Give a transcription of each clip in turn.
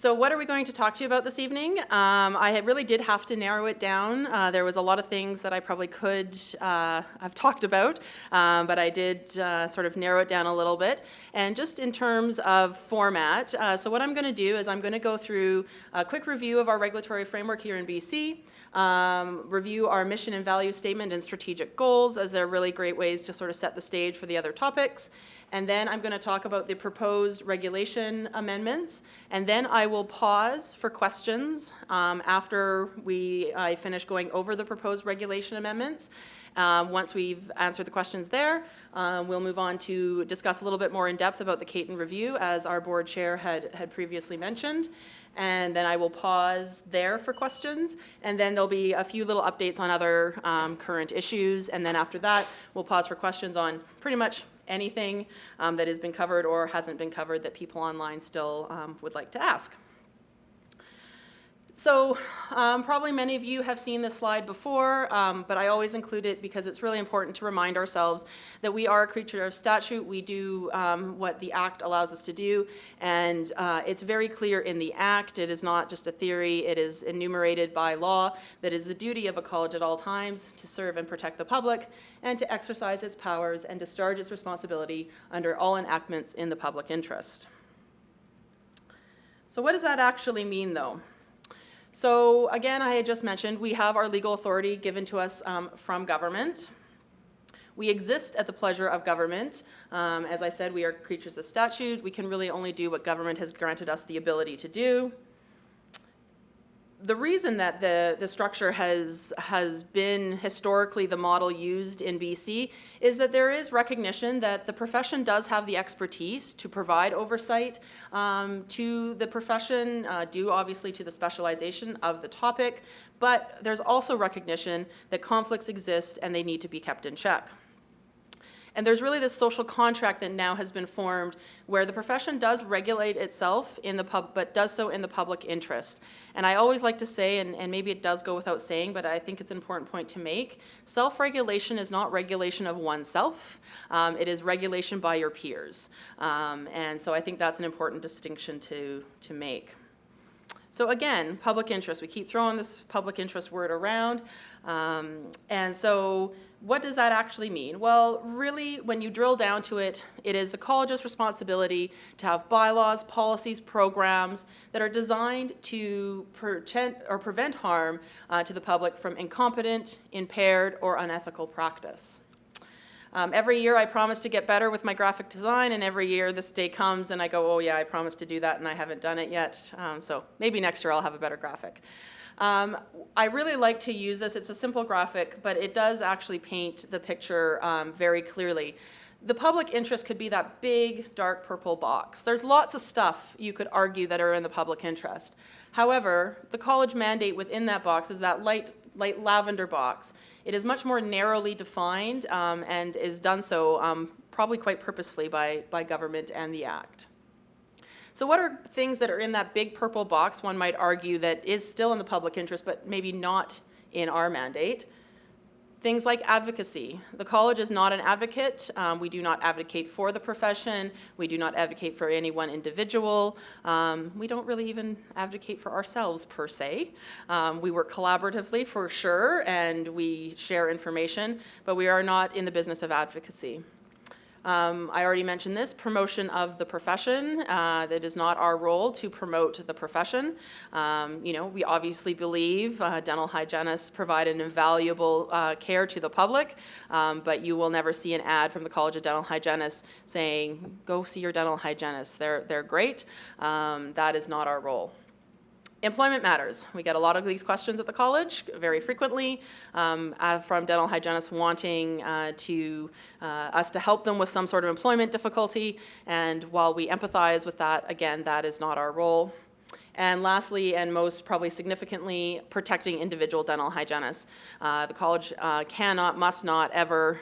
So what are we going to talk to you about this evening? Really did have to narrow it down. There was a lot of things that I probably could have talked about, but I did sort of narrow it down a little bit. And just in terms of format, so what I'm going to do is I'm going to go through a quick review of our regulatory framework here in BC, review our mission and value statement and strategic goals, as they're really great ways to sort of set the stage for the other topics. And then I'm going to talk about the proposed regulation amendments, and then I will pause for questions after I finish going over the proposed regulation amendments. Once we've answered the questions there, we'll move on to discuss a little bit more in depth about the Caton Review, as our board chair had previously mentioned. And then I will pause there for questions, and then there'll be a few little updates on other current issues, and then after that, we'll pause for questions on pretty much anything that has been covered or hasn't been covered that people online still would like to ask. So probably many of you have seen this slide before, but I always include it because it's really important to remind ourselves that we are a creature of statute. We do what the Act allows us to do, and it's very clear in the Act. It is not just a theory. It is enumerated by law that it is the duty of a college at all times to serve and protect the public and to exercise its powers and discharge its responsibility under all enactments in the public interest. So what does that actually mean, though? So again, I had just mentioned we have our legal authority given to us from government. We exist at the pleasure of government. As I said, we are creatures of statute. We can really only do what government has granted us the ability to do. The reason that the structure has been historically the model used in BC is that there is recognition that the profession does have the expertise to provide oversight to the profession, due obviously to the specialization of the topic, but there's also recognition that conflicts exist and they need to be kept in check. And there's really this social contract that now has been formed where the profession does regulate itself but does so in the public interest. And I always like to say, and maybe it does go without saying, but I think it's an important point to make, self-regulation is not regulation of oneself. It is regulation by your peers. And so I think that's an important distinction to make. So again, public interest. We keep throwing this public interest word around. And so what does that actually mean? Well, really, when you drill down to it, it is the college's responsibility to have bylaws, policies, programs that are designed to prevent harm to the public from incompetent, impaired, or unethical practice. Every year I promise to get better with my graphic design, and every year this day comes and I go, oh yeah, I promised to do that and I haven't done it yet. So maybe next year I'll have a better graphic. I really like to use this. It's a simple graphic, but it does actually paint the picture very clearly. The public interest could be that big, dark purple box. There's lots of stuff you could argue that are in the public interest. However, the college mandate within that box is that light lavender box. It is much more narrowly defined and is done so probably quite purposefully by government and the Act. So what are things that are in that big purple box, one might argue, that is still in the public interest but maybe not in our mandate? Things like advocacy. The college is not an advocate. We do not advocate for the profession. We do not advocate for any one individual. We don't really even advocate for ourselves per se. We work collaboratively for sure, and we share information, but we are not in the business of advocacy. I already mentioned this, promotion of the profession. That is not our role to promote the profession. We obviously believe dental hygienists provide an invaluable care to the public, but you will never see an ad from the College of Dental Hygienists saying, go see your dental hygienist. They're great. That is not our role. Employment matters. We get a lot of these questions at the college very frequently from dental hygienists wanting us to help them with some sort of employment difficulty. And while we empathize with that, again, that is not our role. And lastly, and most probably significantly, protecting individual dental hygienists. The college must not ever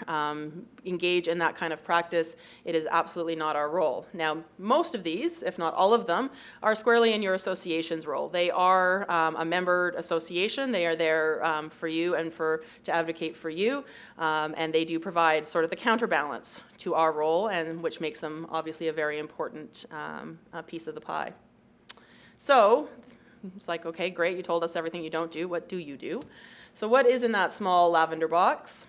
engage in that kind of practice. It is absolutely not our role. Now, most of these, if not all of them, are squarely in your association's role. They are a member association. They are there for you and to advocate for you, and they do provide sort of the counterbalance to our role, and which makes them obviously a very important piece of the pie. So it's like, okay, great, you told us everything you don't do. What do you do? So what is in that small lavender box?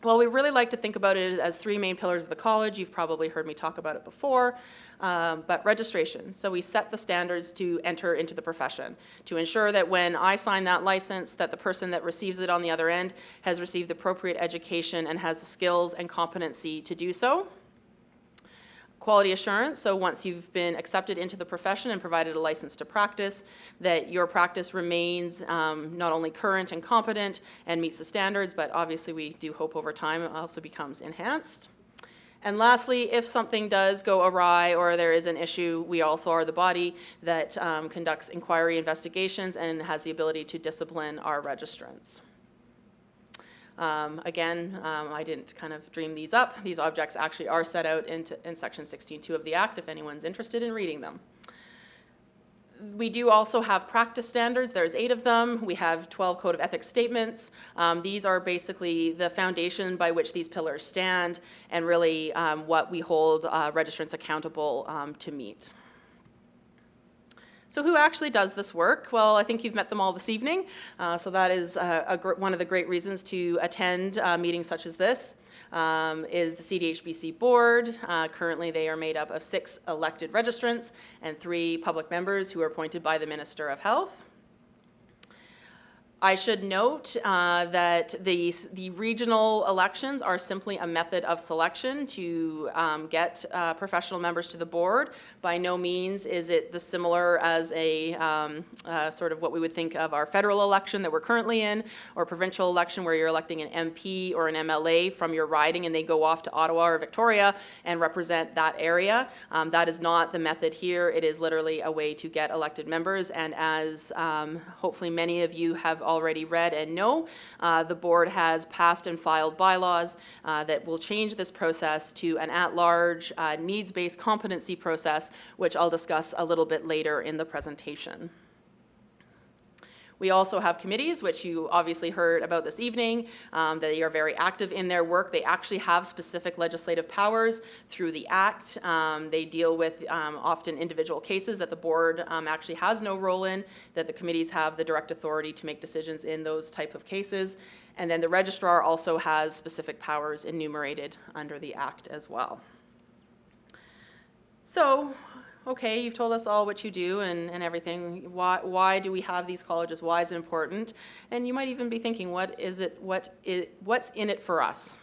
Well, we really like to think about it as three main pillars of the college. You've probably heard me talk about it before, but registration. So we set the standards to enter into the profession, to ensure that when I sign that license, that the person that receives it on the other end has received appropriate education and has the skills and competency to do so. Quality assurance, so once you've been accepted into the profession and provided a license to practice, that your practice remains not only current and competent and meets the standards, but obviously we do hope over time it also becomes enhanced. And lastly, if something does go awry or there is an issue, we also are the body that conducts inquiry investigations and has the ability to discipline our registrants. I didn't kind of dream these up. These objects actually are set out in Section 16.2 of the Act if anyone's interested in reading them. We do also have practice standards. There's 8 of them. We have 12 Code of Ethics statements. These are basically the foundation by which these pillars stand and really what we hold registrants accountable to meet. So who actually does this work? Well, I think you've met them all this evening. So that is one of the great reasons to attend meetings such as this, is the CDHBC board. Currently they are made up of 6 elected registrants and 3 public members who are appointed by the Minister of Health. I should note that the regional elections are simply a method of selection to get professional members to the board. By no means is it the similar as a sort of what we would think of our federal election that we're currently in, or provincial election where you're electing an MP or an MLA from your riding and they go off to Ottawa or Victoria and represent that area. That is not the method here. It is literally a way to get elected members, and as hopefully many of you have already read and know, the board has passed and filed bylaws that will change this process to an at-large, needs-based competency process, which I'll discuss a little bit later in the presentation. We also have committees, which you obviously heard about this evening. They are very active in their work. They actually have specific legislative powers through the Act. They deal with often individual cases that the board actually has no role in, that the committees have the direct authority to make decisions in those type of cases. And then the registrar also has specific powers enumerated under the Act as well. So, okay, you've told us all what you do and everything. Why do we have these colleges? Why is it important? And you might even be thinking, what's in it for us?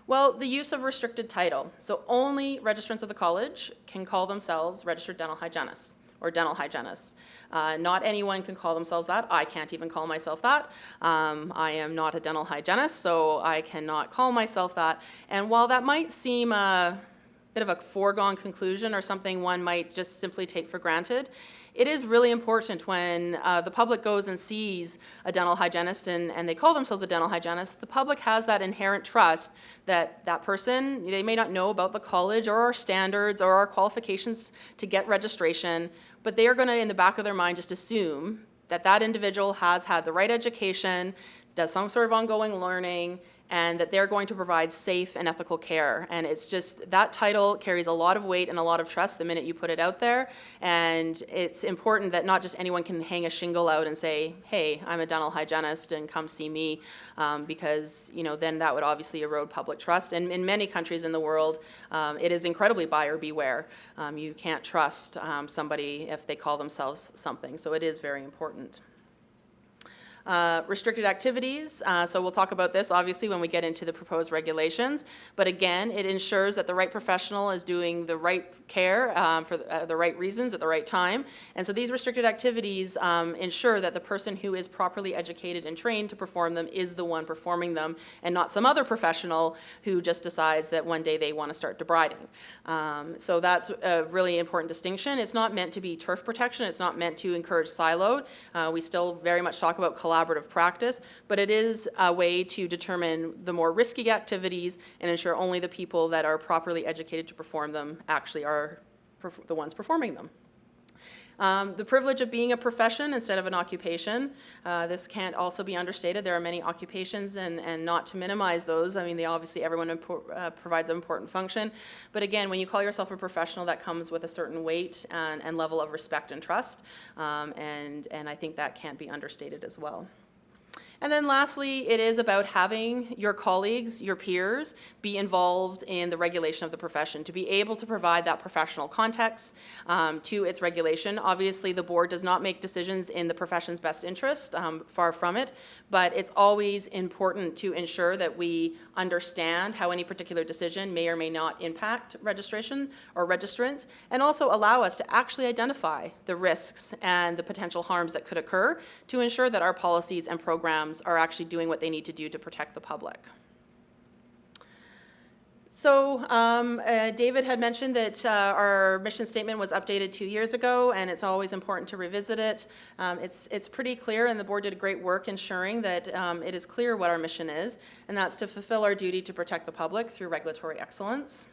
Well, the use of restricted title. So only registrants of the college can call themselves registered dental hygienists or dental hygienists. Not anyone can call themselves that. I can't even call myself that. I am not a dental hygienist, so I cannot call myself that. And while that might seem a bit of a foregone conclusion or something one might just simply take for granted, it is really important when the public goes and sees a dental hygienist and they call themselves a dental hygienist. The public has that inherent trust that that person, they may not know about the college or our standards or our qualifications to get registration, but they are going to, in the back of their mind, just assume that that individual has had the right education, does some sort of ongoing learning, and that they're going to provide safe and ethical care. And it's just, that title carries a lot of weight and a lot of trust the minute you put it out there. And it's important that not just anyone can hang a shingle out and say, hey, I'm a dental hygienist and come see me, because then that would obviously erode public trust. And in many countries in the world, it is incredibly buyer beware. You can't trust somebody if they call themselves something. So it is very important. Restricted activities, so we'll talk about this obviously when we get into the proposed regulations, but again, it ensures that the right professional is doing the right care for the right reasons at the right time. And so these restricted activities ensure that the person who is properly educated and trained to perform them is the one performing them and not some other professional who just decides that one day they want to start debriding. So that's a really important distinction. It's not meant to be turf protection. It's not meant to encourage siloed. We still very much talk about collaborative practice, but it is a way to determine the more risky activities and ensure only the people that are properly educated to perform them actually are the ones performing them. The privilege of being a profession instead of an occupation. This can't also be understated. There are many occupations, and not to minimize those. I mean, everyone provides an important function. But again, when you call yourself a professional, that comes with a certain weight and level of respect and trust. And I think that can't be understated as well. And then lastly, it is about having your colleagues, your peers, be involved in the regulation of the profession, to be able to provide that professional context to its regulation. Obviously, the board does not make decisions in the profession's best interest, far from it, but it's always important to ensure that we understand how any particular decision may or may not impact registration or registrants, and also allow us to actually identify the risks and the potential harms that could occur to ensure that our policies and programs are actually doing what they need to do to protect the public. So David had mentioned that our mission statement was updated 2 years ago, and it's always important to revisit it. It's pretty clear, and the board did great work ensuring that it is clear what our mission is, and that's to fulfill our duty to protect the public through regulatory excellence.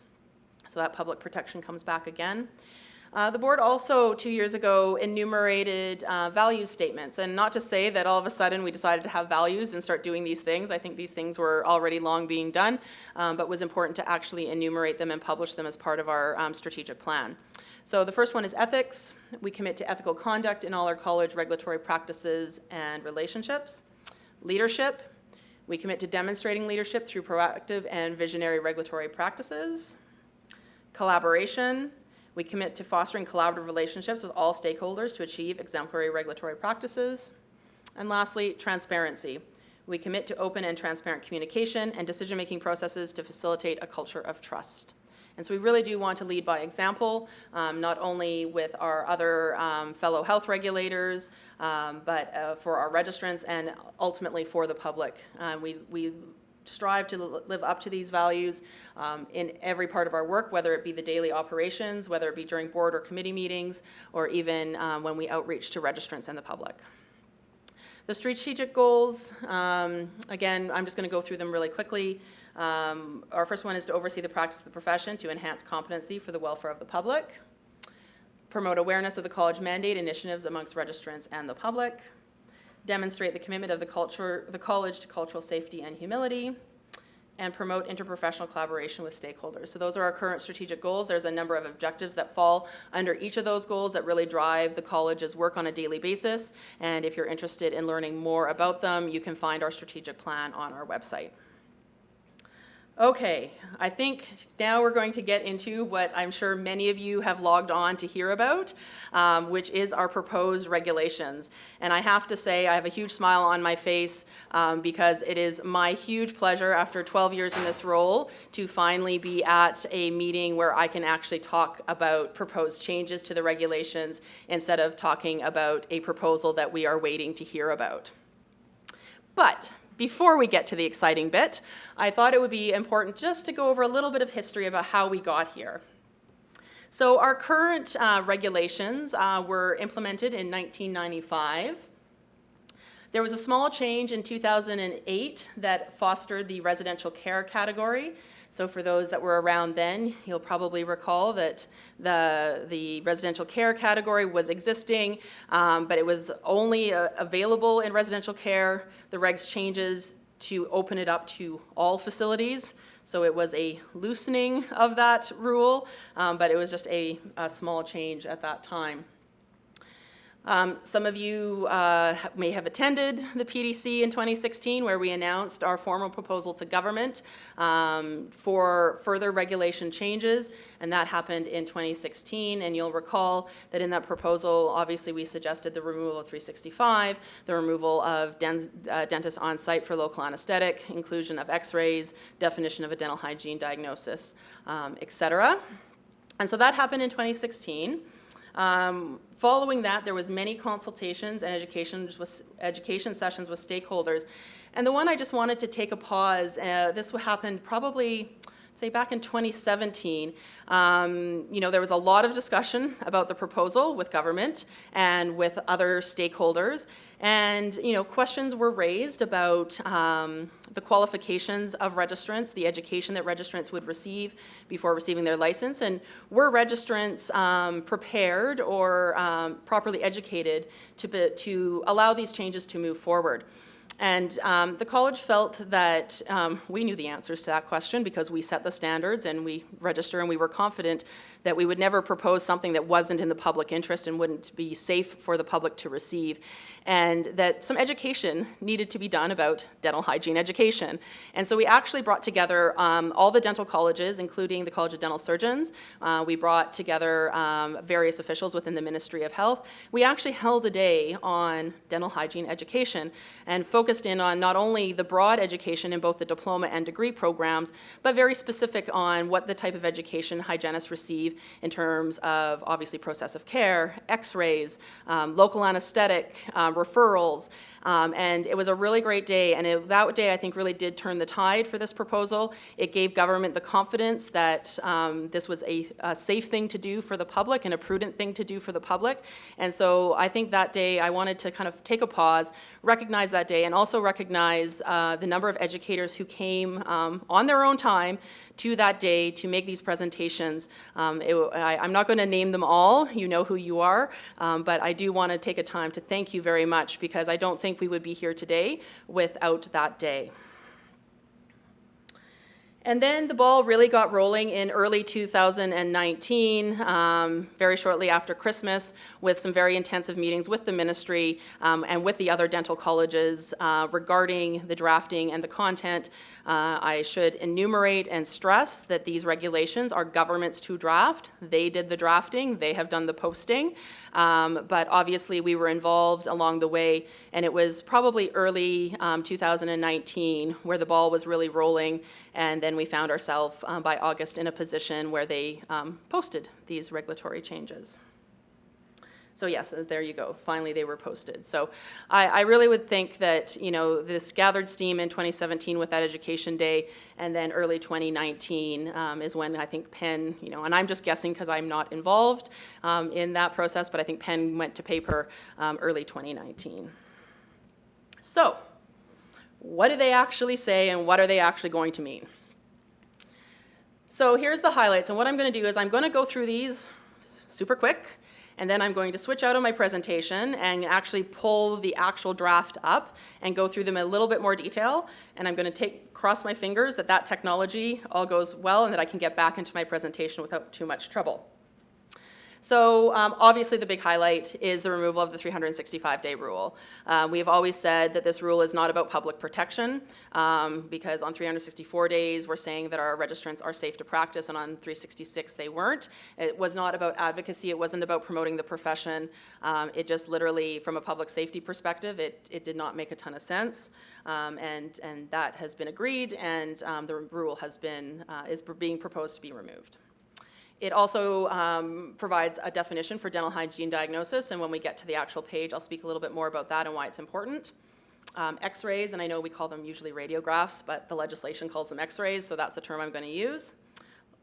So that public protection comes back again. The board also 2 years ago enumerated value statements, and not to say that all of a sudden we decided to have values and start doing these things. I think these things were already long being done, but was important to actually enumerate them and publish them as part of our strategic plan. So the first one is ethics. We commit to ethical conduct in all our college regulatory practices and relationships. Leadership. We commit to demonstrating leadership through proactive and visionary regulatory practices. Collaboration. We commit to fostering collaborative relationships with all stakeholders to achieve exemplary regulatory practices. And lastly, transparency. We commit to open and transparent communication and decision-making processes to facilitate a culture of trust. And so we really do want to lead by example, not only with our other fellow health regulators, but for our registrants and ultimately for the public. We strive to live up to these values in every part of our work, whether it be the daily operations, whether it be during board or committee meetings, or even when we outreach to registrants and the public. The strategic goals, again, I'm just going to go through them really quickly. Our first one is to oversee the practice of the profession to enhance competency for the welfare of the public, promote awareness of the college mandate initiatives amongst registrants and the public, demonstrate the commitment of the college to cultural safety and humility, and promote interprofessional collaboration with stakeholders. So those are our current strategic goals. There's a number of objectives that fall under each of those goals that really drive the college's work on a daily basis. And if you're interested in learning more about them, you can find our strategic plan on our website. Okay, I think now we're going to get into what I'm sure many of you have logged on to hear about, which is our proposed regulations. And I have to say, I have a huge smile on my face because it is my huge pleasure after 12 years in this role to finally be at a meeting where I can actually talk about proposed changes to the regulations instead of talking about a proposal that we are waiting to hear about. But before we get to the exciting bit, I thought it would be important just to go over a little bit of history about how we got here. So our current regulations were implemented in 1995. There was a small change in 2008 that fostered the residential care category. So for those that were around then, you'll probably recall that the residential care category was existing, but it was only available in residential care. The regs changes to open it up to all facilities. So it was a loosening of that rule, but it was just a small change at that time. Some of you may have attended the PDC in 2016, where we announced our formal proposal to government for further regulation changes, and that happened in 2016. And you'll recall that in that proposal, obviously we suggested the removal of 365, the removal of dentists on site for local anesthetic, inclusion of x-rays, definition of a dental hygiene diagnosis, et cetera. And so that happened in 2016. Following that, there was many consultations and education sessions with stakeholders. And the one I just wanted to take a pause, this happened probably say back in 2017, there was a lot of discussion about the proposal with government and with other stakeholders, and questions were raised about the qualifications of registrants, the education that registrants would receive before receiving their license, and were registrants prepared or properly educated to allow these changes to move forward. And the college felt that we knew the answers to that question because we set the standards and we register, and we were confident that we would never propose something that wasn't in the public interest and wouldn't be safe for the public to receive, and that some education needed to be done about dental hygiene education. And so we actually brought together all the dental colleges, including the College of Dental Surgeons. We brought together various officials within the Ministry of Health. We actually held a day on dental hygiene education and focused in on not only the broad education in both the diploma and degree programs, but very specific on what the type of education hygienists receive in terms of obviously process of care, x-rays, local anesthetic, referrals, and it was a really great day, and that day I think really did turn the tide for this proposal. It gave government the confidence that this was a safe thing to do for the public and a prudent thing to do for the public, and so I think that day I wanted to kind of take a pause, recognize that day, and also recognize the number of educators who came on their own time to that day to make these presentations. I'm not going to name them all, you know who you are, but I do want to take a time to thank you very much, because I don't think we would be here today without that day. And then the ball really got rolling in early 2019, very shortly after Christmas, with some very intensive meetings with the ministry and with the other dental colleges regarding the drafting and the content. I should enumerate and stress that these regulations are government's to draft. They did the drafting, they have done the posting, but obviously we were involved along the way, and it was probably early 2019 where the ball was really rolling, and then we found ourselves by August in a position where they posted these regulatory changes. So yes, there you go. Finally, they were posted. So I really would think that this gathered steam in 2017 with that education day, and then early 2019 is when I think Penn, and I'm just guessing because I'm not involved in that process, but I think Penn went to paper early 2019. So what do they actually say, and what are they actually going to mean? So here's the highlights, and what I'm going to do is I'm going to go through these super quick, and then I'm going to switch out of my presentation and actually pull the actual draft up and go through them in a little bit more detail, and I'm going to cross my fingers that technology all goes well and that I can get back into my presentation without too much trouble. So obviously the big highlight is the removal of the 365-day rule. We have always said that this rule is not about public protection because on 364 days we're saying that our registrants are safe to practice, and on 366 they weren't. It was not about advocacy, it wasn't about promoting the profession. It just literally, from a public safety perspective, it did not make a ton of sense, and that has been agreed, and the rule is being proposed to be removed. It also provides a definition for dental hygiene diagnosis, and when we get to the actual page, I'll speak a little bit more about that and why it's important. X-rays, and I know we call them usually radiographs, but the legislation calls them X-rays, so that's the term I'm going to use.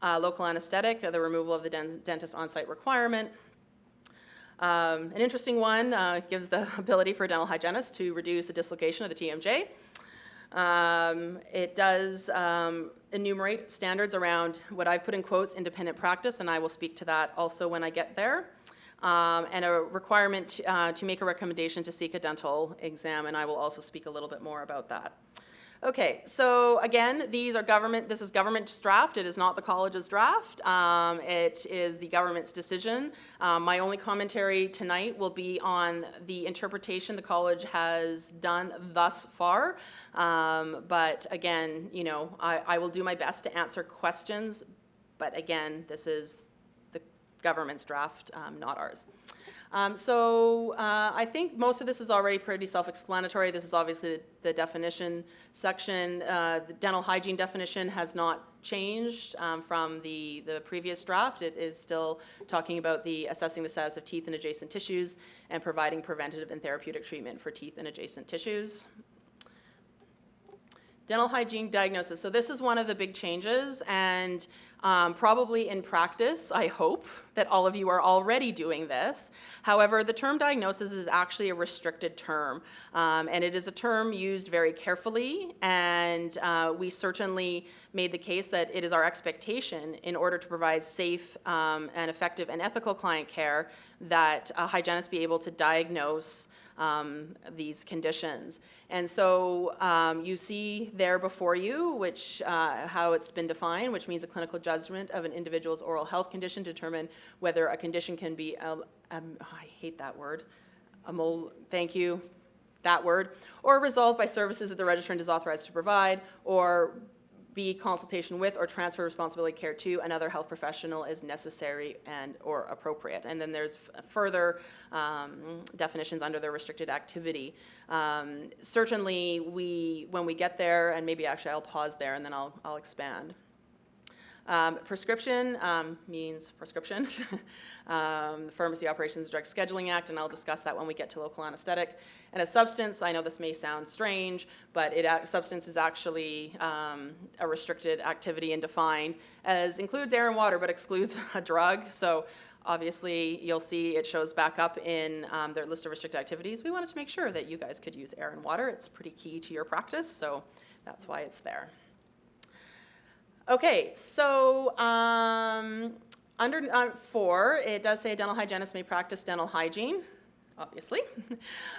Local anesthetic, the removal of the dentist on-site requirement. An interesting one gives the ability for a dental hygienist to reduce the dislocation of the TMJ. It does enumerate standards around what I've put in quotes, independent practice, and I will speak to that also when I get there. And a requirement to make a recommendation to seek a dental exam, and I will also speak a little bit more about that. Okay, so again, this is government's draft. It is not the college's draft. It is the government's decision. My only commentary tonight will be on the interpretation the college has done thus far. But again, I will do my best to answer questions. But again, this is the government's draft, not ours. I think most of this is already pretty self-explanatory. This is obviously the definition section. The dental hygiene definition has not changed from the previous draft. It is still talking about assessing the status of teeth and adjacent tissues and providing preventative and therapeutic treatment for teeth and adjacent tissues. Dental hygiene diagnosis. So this is one of the big changes, and probably in practice, I hope that all of you are already doing this. However, the term diagnosis is actually a restricted term, and it is a term used very carefully, and we certainly made the case that it is our expectation in order to provide safe and effective and ethical client care that hygienists be able to diagnose these conditions. And so you see there before you how it's been defined, which means a clinical judgment of an individual's oral health condition to determine whether a condition can be, I hate that word, thank you, that word, or resolved by services that the registrant is authorized to provide, or B, consultation with or transfer responsibility care to another health professional is necessary and or appropriate. And then there's further definitions under the restricted activity. Certainly, when we get there, and maybe actually I'll pause there and then I'll expand. Prescription means prescription. The Pharmacy Operations Drug Scheduling Act, and I'll discuss that when we get to local anesthetic. And a substance, I know this may sound strange, but substance is actually a restricted activity and defined as includes air and water, but excludes a drug. So obviously, you'll see it shows back up in their list of restricted activities. We wanted to make sure that you guys could use air and water. It's pretty key to your practice, so that's why it's there. Okay, so under 4, it does say a dental hygienist may practice dental hygiene, obviously.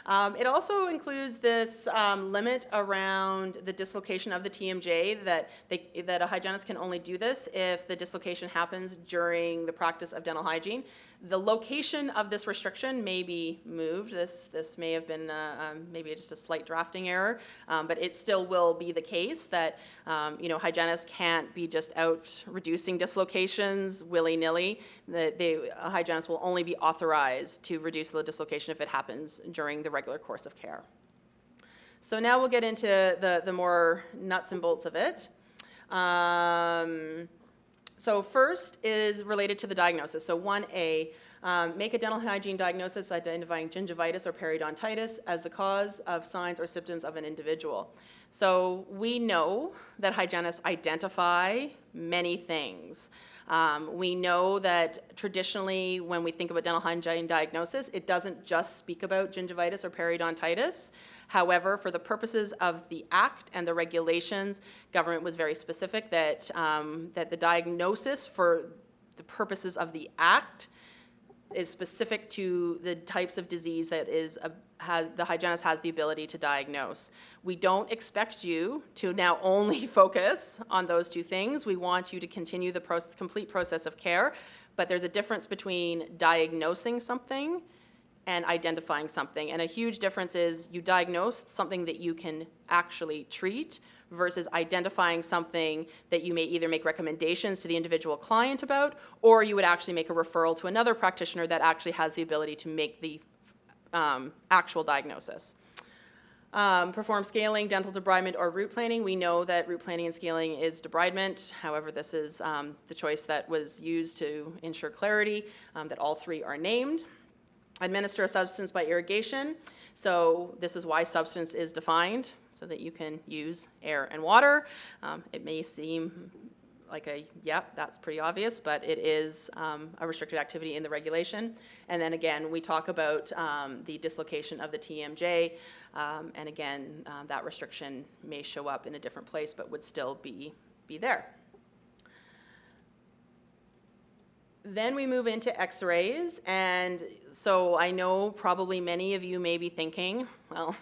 It also includes this limit around the dislocation of the TMJ, that a hygienist can only do this if the dislocation happens during the practice of dental hygiene. The location of this restriction may be moved. This may have been maybe just a slight drafting error, but it still will be the case that hygienists can't be just out reducing dislocations willy-nilly. A hygienist will only be authorized to reduce the dislocation if it happens during the regular course of care. So now we'll get into the more nuts and bolts of it. So first is related to the diagnosis. So 1A, make a dental hygiene diagnosis identifying gingivitis or periodontitis as the cause of signs or symptoms of an individual. So we know that hygienists identify many things. We know that traditionally when we think about dental hygiene diagnosis, it doesn't just speak about gingivitis or periodontitis. However, for the purposes of the Act and the regulations, government was very specific that the diagnosis for the purposes of the Act is specific to the types of disease that the hygienist has the ability to diagnose. We don't expect you to now only focus on those two things. We want you to continue the complete process of care, but there's a difference between diagnosing something and identifying something. And a huge difference is you diagnose something that you can actually treat versus identifying something that you may either make recommendations to the individual client about, or you would actually make a referral to another practitioner that actually has the ability to make the actual diagnosis. Perform scaling, dental debridement, or root planing. We know that root planing and scaling is debridement. However, this is the choice that was used to ensure clarity, that all three are named. Administer a substance by irrigation. So this is why substance is defined, so that you can use air and water. It may seem like that's pretty obvious, but it is a restricted activity in the regulation. And then again, we talk about the dislocation of the TMJ, and again, that restriction may show up in a different place, but would still be there. Then we move into x-rays, and so I know probably many of you may be thinking, well,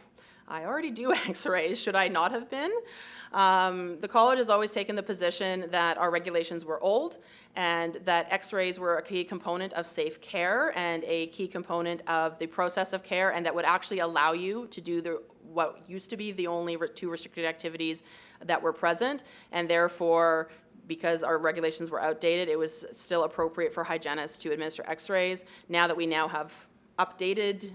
I already do x-rays, should I not have been? The college has always taken the position that our regulations were old and that x-rays were a key component of safe care and a key component of the process of care, and that would actually allow you to do what used to be the only two restricted activities that were present, and therefore, because our regulations were outdated, it was still appropriate for hygienists to administer x-rays. Now that we have updated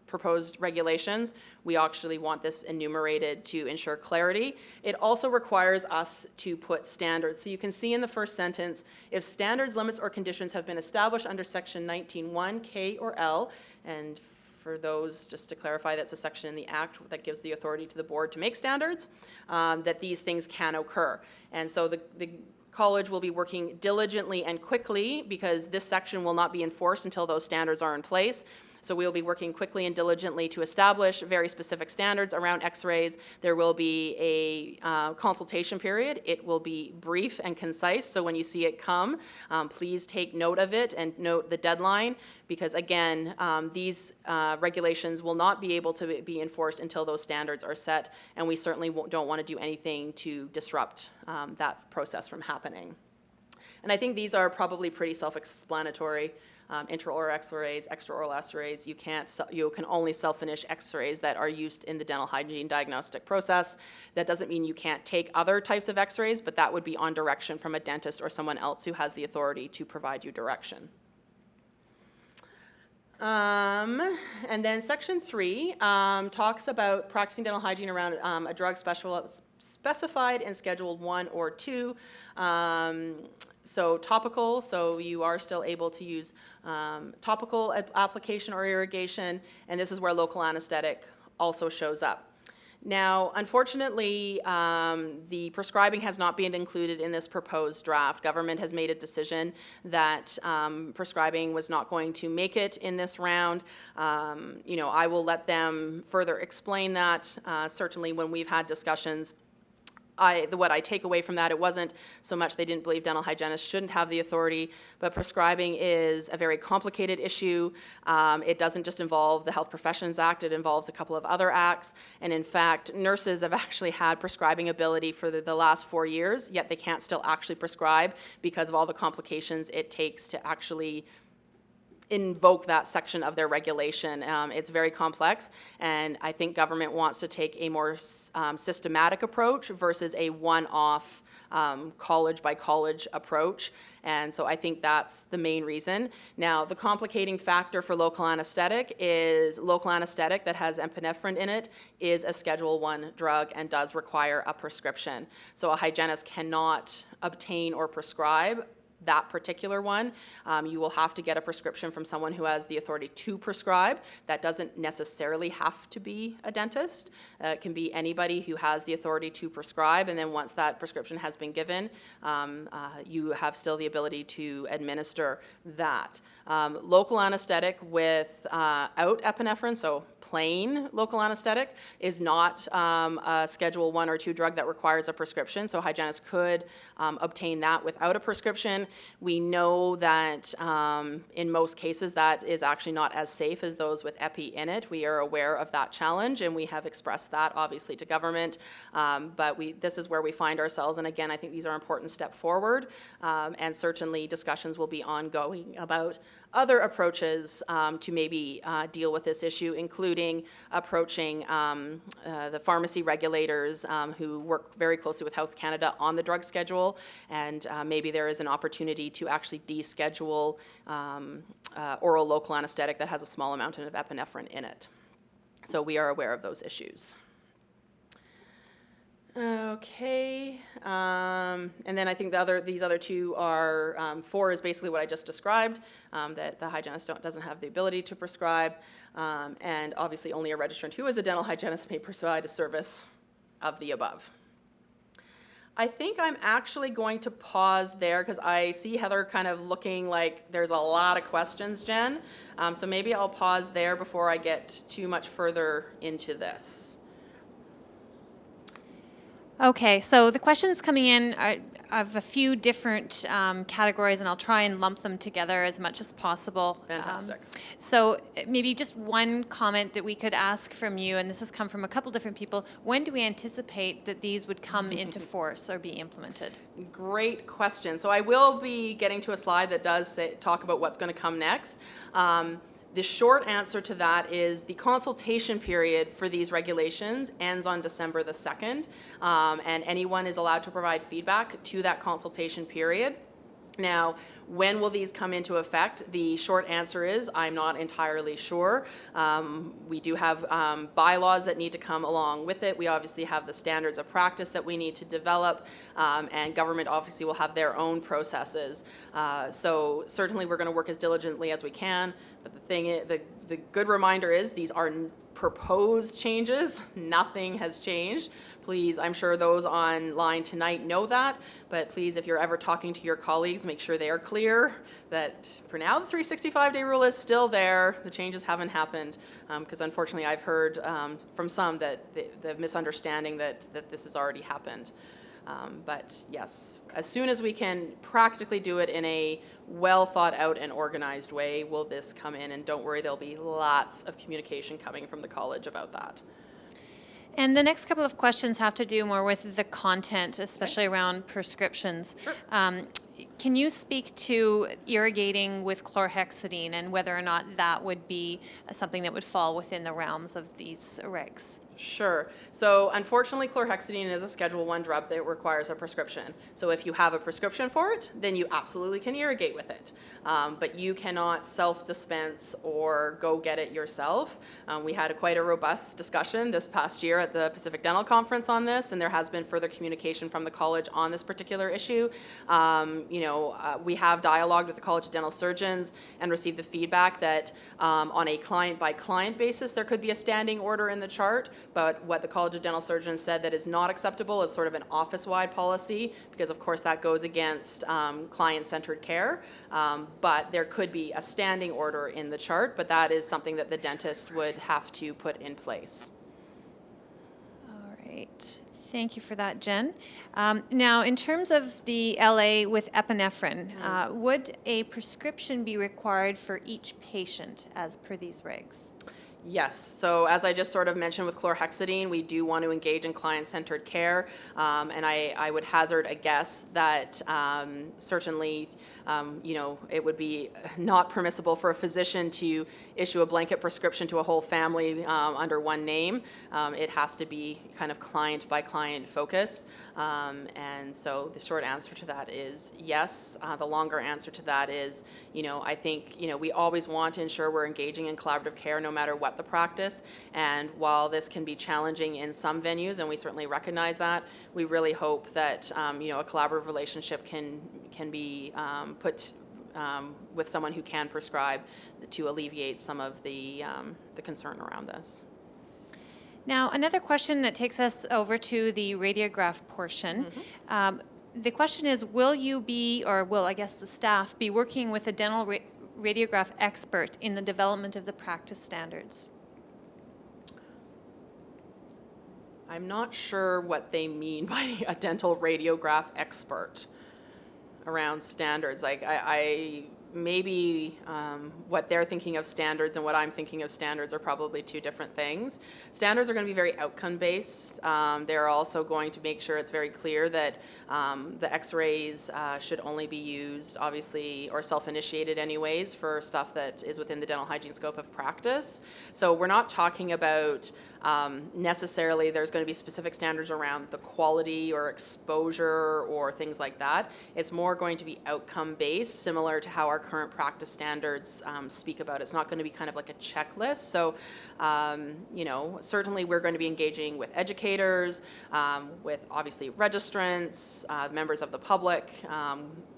proposed regulations, we actually want this enumerated to ensure clarity. It also requires us to put standards. So you can see in the first sentence, if standards, limits, or conditions have been established under section 19(1) K or L, and for those, just to clarify, that's a section in the Act that gives the authority to the board to make standards, that these things can occur. And so the college will be working diligently and quickly, because this section will not be enforced until those standards are in place. So we'll be working quickly and diligently to establish very specific standards around X-rays. There will be a consultation period. It will be brief and concise, so when you see it come, please take note of it and note the deadline, because again, these regulations will not be able to be enforced until those standards are set, and we certainly don't want to do anything to disrupt that process from happening. And I think these are probably pretty self-explanatory. Intraoral X-rays, extraoral X-rays, you can only self-finish X-rays that are used in the dental hygiene diagnostic process. That doesn't mean you can't take other types of X-rays, but that would be on direction from a dentist or someone else who has the authority to provide you direction. And then section 3 talks about practicing dental hygiene around a drug specified in Schedule 1 or 2. So topical, so you are still able to use topical application or irrigation, and this is where local anesthetic also shows up. Now, unfortunately, the prescribing has not been included in this proposed draft. Government has made a decision that prescribing was not going to make it in this round. I will let them further explain that. Certainly when we've had discussions, what I take away from that, it wasn't so much they didn't believe dental hygienists shouldn't have the authority, but prescribing is a very complicated issue. It doesn't just involve the Health Professions Act, it involves a couple of other acts, and in fact, nurses have actually had prescribing ability for the last 4 years, yet they can't still actually prescribe because of all the complications it takes to actually invoke that section of their regulation. It's very complex, and I think government wants to take a more systematic approach versus a one-off college by college approach, and so I think that's the main reason. Now, the complicating factor for local anesthetic is local anesthetic that has epinephrine in it is a Schedule 1 drug and does require a prescription. So a hygienist cannot obtain or prescribe that particular one. You will have to get a prescription from someone who has the authority to prescribe. That doesn't necessarily have to be a dentist. It can be anybody who has the authority to prescribe, and then once that prescription has been given, you have still the ability to administer that. Local anesthetic without epinephrine, so plain local anesthetic, is not a Schedule 1 or 2 drug that requires a prescription, so hygienists could obtain that without a prescription. We know that in most cases that is actually not as safe as those with epi in it. We are aware of that challenge, and we have expressed that obviously to government, but this is where we find ourselves, and again, I think these are important step forward, and certainly discussions will be ongoing about other approaches to maybe deal with this issue, including approaching the pharmacy regulators who work very closely with Health Canada on the drug schedule, and maybe there is an opportunity to actually deschedule oral local anesthetic that has a small amount of epinephrine in it. So we are aware of those issues. Okay, and then I think these other two are, 4 is basically what I just described, that the hygienist doesn't have the ability to prescribe, and obviously only a registrant who is a dental hygienist may provide a service of the above. I think I'm actually going to pause there because I see Heather kind of looking like there's a lot of questions, Jen, so maybe I'll pause there before I get too much further into this. Okay, so the questions coming in are of a few different categories, and I'll try and lump them together as much as possible. Fantastic. So maybe just one comment that we could ask from you, and this has come from a couple different people. When do we anticipate that these would come into force or be implemented? Great question. So I will be getting to a slide that does talk about what's going to come next. The short answer to that is the consultation period for these regulations ends on December the 2nd, and anyone is allowed to provide feedback to that consultation period. Now, When will these come into effect? The short answer is I'm not entirely sure. We do have bylaws that need to come along with it. We obviously have the standards of practice that we need to develop, and government obviously will have their own processes. So certainly we're going to work as diligently as we can, but the good reminder is these are proposed changes. Nothing has changed. Please, I'm sure those online tonight know that, but please, if you're ever talking to your colleagues, make sure they are clear that for now the 365-day rule is still there. The changes haven't happened, because unfortunately I've heard from some that the misunderstanding that this has already happened. But yes, as soon as we can practically do it in a well thought out and organized way, will this come in, and don't worry, there'll be lots of communication coming from the college about that. And the next couple of questions have to do more with the content, especially around prescriptions. Sure. Can you speak to irrigating with chlorhexidine and whether or not that would be something that would fall within the realms of these regs? Sure. So unfortunately, chlorhexidine is a Schedule I drug that requires a prescription. So if you have a prescription for it, then you absolutely can irrigate with it. But you cannot self-dispense or go get it yourself. We had quite a robust discussion this past year at the Pacific Dental Conference on this, and there has been further communication from the college on this particular issue. We have dialogued with the College of Dental Surgeons and received the feedback that on a client-by-client basis, there could be a standing order in the chart. But what the College of Dental Surgeons said that is not acceptable is sort of an office-wide policy, because of course that goes against client-centered care. But there could be a standing order in the chart, but that is something that the dentist would have to put in place. All right. Thank you for that, Jen. Now, in terms of the LA with epinephrine, would a prescription be required for each patient as per these regs? Yes. So as I just sort of mentioned with chlorhexidine, we do want to engage in client-centered care, and I would hazard a guess that certainly, it would be not permissible for a physician to issue a blanket prescription to a whole family under one name. It has to be kind of client-by-client focused, and so the short answer to that is yes. The longer answer to that is, I think, we always want to ensure we're engaging in collaborative care no matter what the practice, and while this can be challenging in some venues, and we certainly recognize that, we really hope that a collaborative relationship can be put with someone who can prescribe to alleviate some of the concern around this. Now, another question that takes us over to the radiograph portion. The question is, will you be, or will, I guess, the staff be working with a dental radiograph expert in the development of the practice standards? I'm not sure what they mean by a dental radiograph expert around standards. Like I maybe what they're thinking of standards and what I'm thinking of standards are probably two different things. Standards are going to be very outcome-based. They're also going to make sure it's very clear that the x-rays should only be used, obviously, or self-initiated anyways, for stuff that is within the dental hygiene scope of practice. So we're not talking about necessarily there's going to be specific standards around the quality or exposure or things like that. It's more going to be outcome-based, similar to how our current practice standards speak about. It's not going to be kind of like a checklist. So, certainly we're going to be engaging with educators, with obviously registrants, members of the public,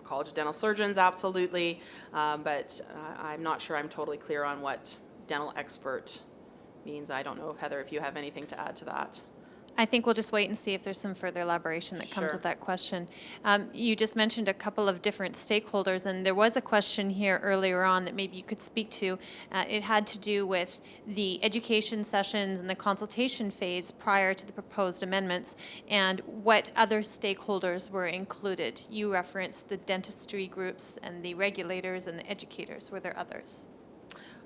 College of Dental Surgeons, absolutely. But I'm not sure I'm totally clear on what dental expert means. I don't know, Heather, if you have anything to add to that. I think we'll just wait and see if there's some further elaboration that comes with that question. You just mentioned a couple of different stakeholders, and there was a question here earlier on that maybe you could speak to. It had to do with the education sessions and the consultation phase prior to the proposed amendments, and what other stakeholders were included. You referenced the dentistry groups and the regulators and the educators. Were there others?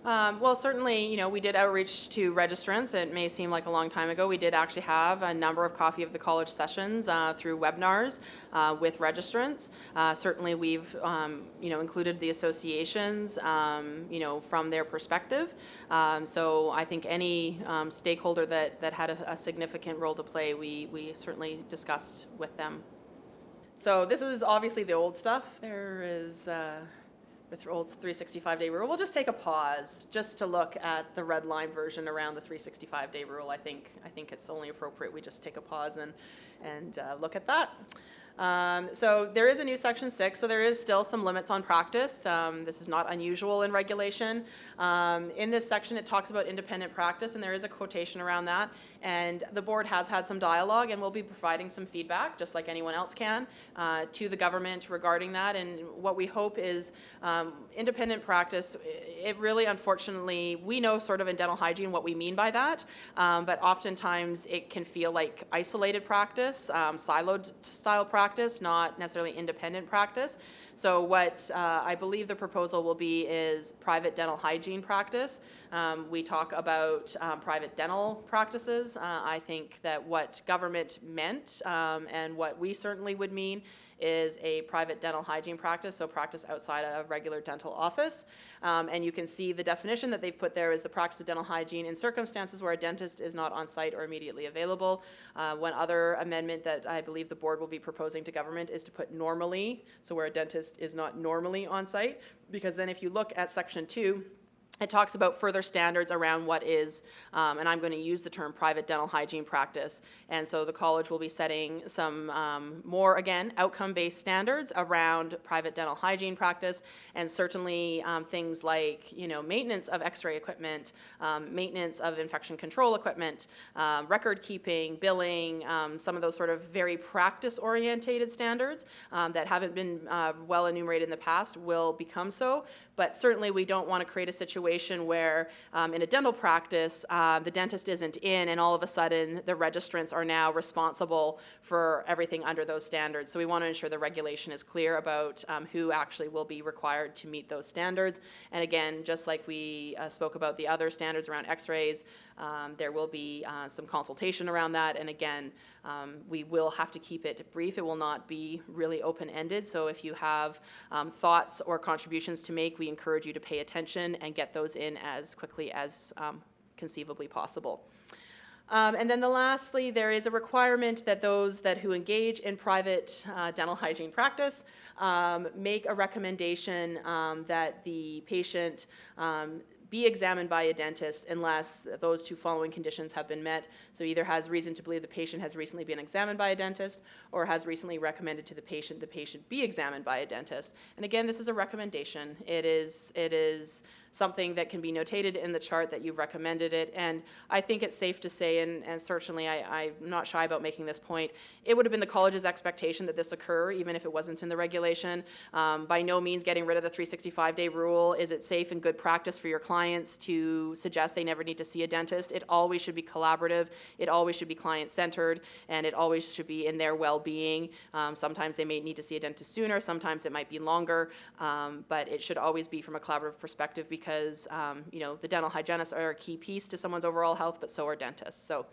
Well, certainly, we did outreach to registrants. It may seem like a long time ago. We did actually have a number of Coffee of the College sessions through webinars with registrants. Certainly, we've, included the associations, from their perspective. So I think any stakeholder that had a significant role to play, we certainly discussed with them. So this is obviously the old stuff. There is the old 365-day rule. We'll just take a pause just to look at the red line version around the 365-day rule. I think it's only appropriate we just take a pause and look at that. So there is a new section 6, so there is still some limits on practice. This is not unusual in regulation. In this section, it talks about independent practice, and there is a quotation around that. And the board has had some dialogue, and will be providing some feedback, just like anyone else can, to the government regarding that. And what we hope is independent practice, it really, unfortunately, we know sort of in dental hygiene what we mean by that, but oftentimes it can feel like isolated practice, siloed style practice, not necessarily independent practice. So what I believe the proposal will be is private dental hygiene practice. We talk about private dental practices. I think that what government meant and what we certainly would mean is a private dental hygiene practice, so practice outside a regular dental office. And you can see the definition that they've put there is the practice of dental hygiene in circumstances where a dentist is not on site or immediately available. One other amendment that I believe the board will be proposing to government is to put normally, so where a dentist is not normally on site, because then if you look at section 2, it talks about further standards around what is, and I'm going to use the term private dental hygiene practice. And so the college will be setting some more, again, outcome-based standards around private dental hygiene practice, and certainly things like, maintenance of x-ray equipment, maintenance of infection control equipment, record keeping, billing, some of those sort of very practice-orientated standards that haven't been well enumerated in the past will become so. But certainly we don't want to create a situation where in a dental practice, the dentist isn't in, and all of a sudden the registrants are now responsible for everything under those standards. So we want to ensure the regulation is clear about who actually will be required to meet those standards. And again, just like we spoke about the other standards around x-rays, there will be some consultation around that. And again, we will have to keep it brief. It will not be really open-ended. So if you have thoughts or contributions to make, we encourage you to pay attention and get those in as quickly as conceivably possible. And then lastly, there is a requirement that those who engage in private dental hygiene practice make a recommendation that the patient be examined by a dentist unless those two following conditions have been met. So either has reason to believe the patient has recently been examined by a dentist, or has recently recommended to the patient be examined by a dentist. And again, this is a recommendation. It is something that can be notated in the chart that you've recommended it. And I think it's safe to say, and certainly I'm not shy about making this point, it would have been the college's expectation that this occur, even if it wasn't in the regulation. By no means getting rid of the 365-day rule is it safe and good practice for your clients to suggest they never need to see a dentist. It always should be collaborative, it always should be client-centered, and it always should be in their well-being. Sometimes they may need to see a dentist sooner, sometimes it might be longer, but it should always be from a collaborative perspective, because the dental hygienists are a key piece to someone's overall health, but so are dentists. So,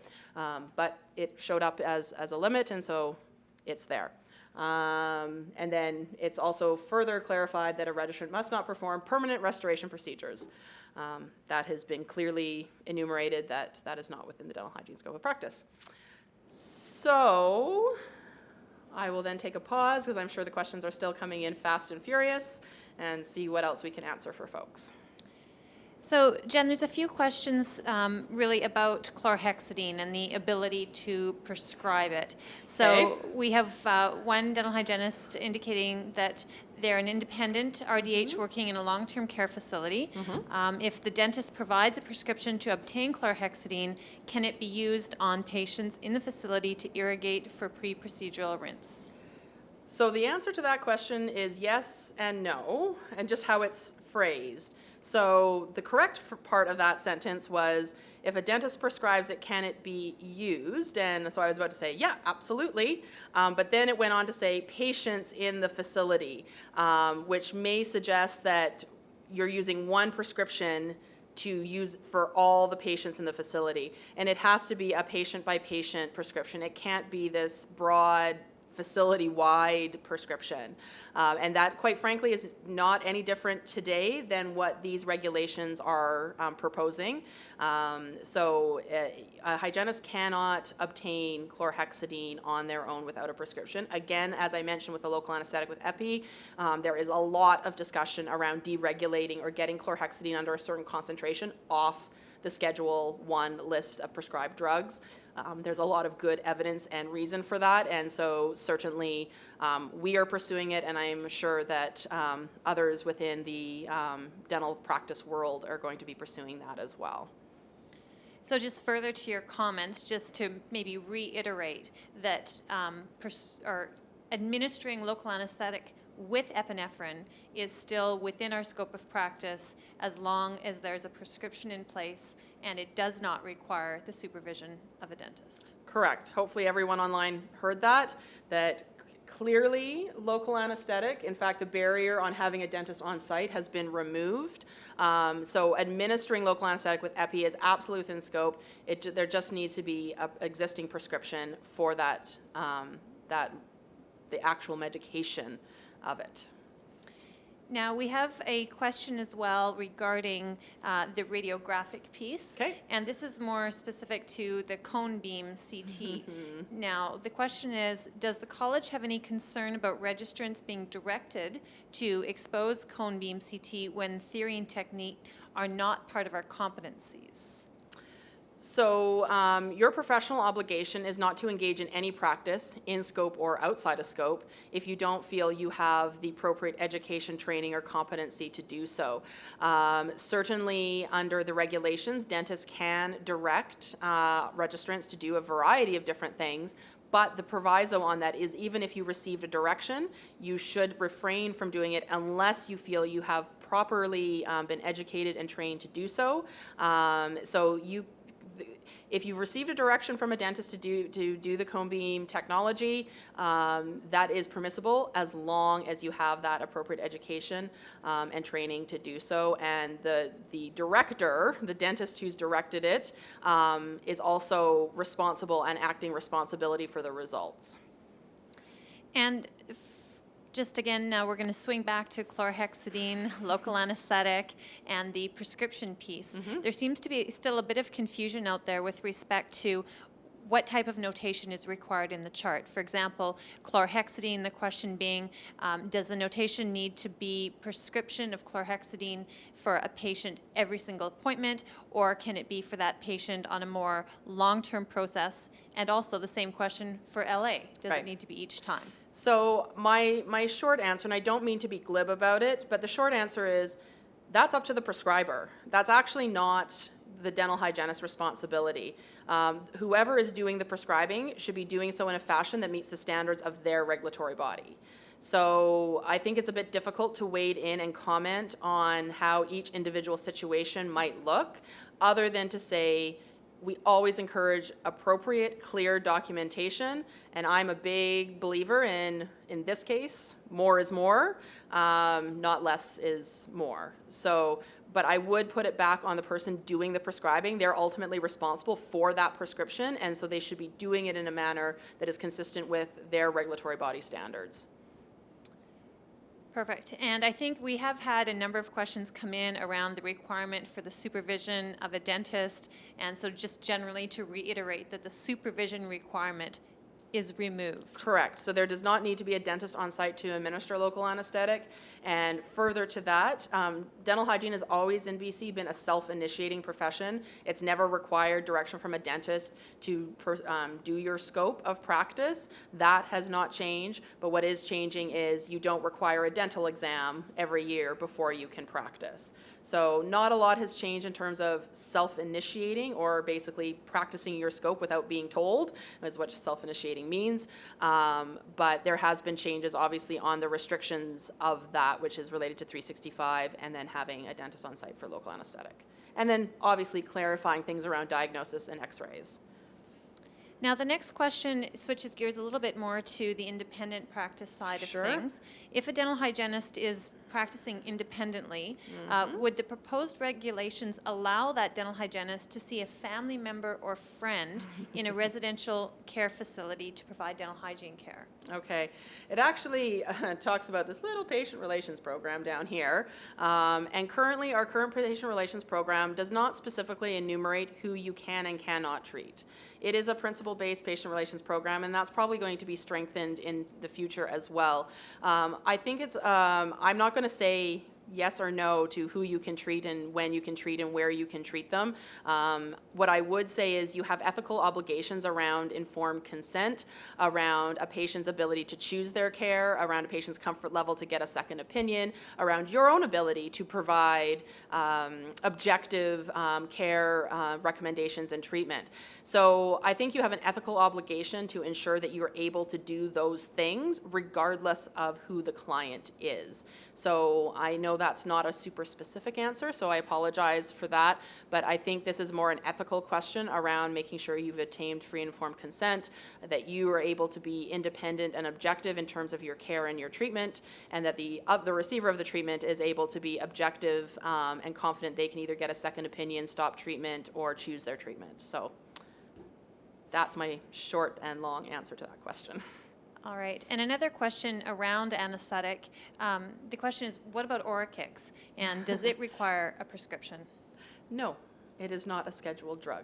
but it showed up as a limit, and so it's there. And then it's also further clarified that a registrant must not perform permanent restoration procedures. That has been clearly enumerated that is not within the dental hygiene scope of practice. So I will then take a pause, because I'm sure the questions are still coming in fast and furious, and see what else we can answer for folks. So, Jen, there's a few questions really about chlorhexidine and the ability to prescribe it. So we have one dental hygienist indicating that they're an independent RDH working in a long-term care facility. If the dentist provides a prescription to obtain chlorhexidine, can it be used on patients in the facility to irrigate for pre-procedural rinse? So the answer to that question is yes and no, and just how it's phrased. So the correct part of that sentence was, if a dentist prescribes it, can it be used? And so I was about to say, yeah, absolutely. But then it went on to say patients in the facility, which may suggest that you're using one prescription to use for all the patients in the facility. And it has to be a patient-by-patient prescription. It can't be this broad facility-wide prescription. And that, quite frankly, is not any different today than what these regulations are proposing. So a hygienist cannot obtain chlorhexidine on their own without a prescription. Again, as I mentioned with the local anesthetic with epi, there is a lot of discussion around deregulating or getting chlorhexidine under a certain concentration off the Schedule 1 list of prescribed drugs. There's a lot of good evidence and reason for that, and so certainly we are pursuing it, and I'm sure that others within the dental practice world are going to be pursuing that as well. So just further to your comments, just to maybe reiterate that administering local anesthetic with epinephrine is still within our scope of practice as long as there's a prescription in place and it does not require the supervision of a dentist. Correct. Hopefully everyone online heard that clearly local anesthetic, in fact, the barrier on having a dentist on site has been removed. So administering local anesthetic with epi is absolutely within scope. There just needs to be an existing prescription for that, the actual medication of it. Now we have a question as well regarding the radiographic piece. Okay. And this is more specific to the cone beam CT. Now the question is, does the college have any concern about registrants being directed to expose cone beam CT when theory and technique are not part of our competencies? So your professional obligation is not to engage in any practice in scope or outside of scope if you don't feel you have the appropriate education, training, or competency to do so. Certainly under the regulations, dentists can direct registrants to do a variety of different things, but the proviso on that is even if you received a direction, you should refrain from doing it unless you feel you have properly been educated and trained to do so. If you've received a direction from a dentist to do the cone beam technology, that is permissible as long as you have that appropriate education and training to do so. And the director, the dentist who's directed it, is also responsible and acting responsibility for the results. And just again, now we're going to swing back to chlorhexidine, local anesthetic, and the prescription piece. There seems to be still a bit of confusion out there with respect to what type of notation is required in the chart. For example, chlorhexidine, the question being, does the notation need to be prescription of chlorhexidine for a patient every single appointment, or can it be for that patient on a more long-term process? And also the same question for LA, does it need to be each time? So my short answer, and I don't mean to be glib about it, but the short answer is that's up to the prescriber. That's actually not the dental hygienist's responsibility. Whoever is doing the prescribing should be doing so in a fashion that meets the standards of their regulatory body. So I think it's a bit difficult to wade in and comment on how each individual situation might look, other than to say, we always encourage appropriate, clear documentation, and I'm a big believer in this case, more is more, not less is more. So, but I would put it back on the person doing the prescribing. They're ultimately responsible for that prescription, and so they should be doing it in a manner that is consistent with their regulatory body standards. Perfect. And I think we have had a number of questions come in around the requirement for the supervision of a dentist. And so just generally to reiterate that the supervision requirement is removed. Correct. So there does not need to be a dentist on site to administer local anesthetic. And further to that, dental hygiene has always in BC been a self-initiating profession. It's never required direction from a dentist to do your scope of practice. That has not changed, but what is changing is you don't require a dental exam every year before you can practice. So not a lot has changed in terms of self-initiating or basically practicing your scope without being told, is what self-initiating means. But there has been changes obviously on the restrictions of that, which is related to 365 and then having a dentist on site for local anesthetic. And then obviously clarifying things around diagnosis and x-rays. Now the next question switches gears a little bit more to the independent practice side of things. If a dental hygienist is practicing independently, would the proposed regulations allow that dental hygienist to see a family member or friend in a residential care facility to provide dental hygiene care? Okay. It actually talks about this little patient relations program down here. And currently, our current patient relations program does not specifically enumerate who you can and cannot treat. It is a principle-based patient relations program, and that's probably going to be strengthened in the future as well. I think it's, I'm not going to say yes or no to who you can treat and when you can treat and where you can treat them. What I would say is you have ethical obligations around informed consent, around a patient's ability to choose their care, around a patient's comfort level to get a second opinion, around your own ability to provide objective care recommendations and treatment. So I think you have an ethical obligation to ensure that you are able to do those things regardless of who the client is. So I know that's not a super specific answer, so I apologize for that, but I think this is more an ethical question around making sure you've obtained free and informed consent, that you are able to be independent and objective in terms of your care and your treatment, and that the receiver of the treatment is able to be objective and confident they can either get a second opinion, stop treatment, or choose their treatment. So that's my short and long answer to that question. All right. And another question around anesthetic. The question is, what about Oracix? And does it require a prescription? No, it is not a scheduled drug.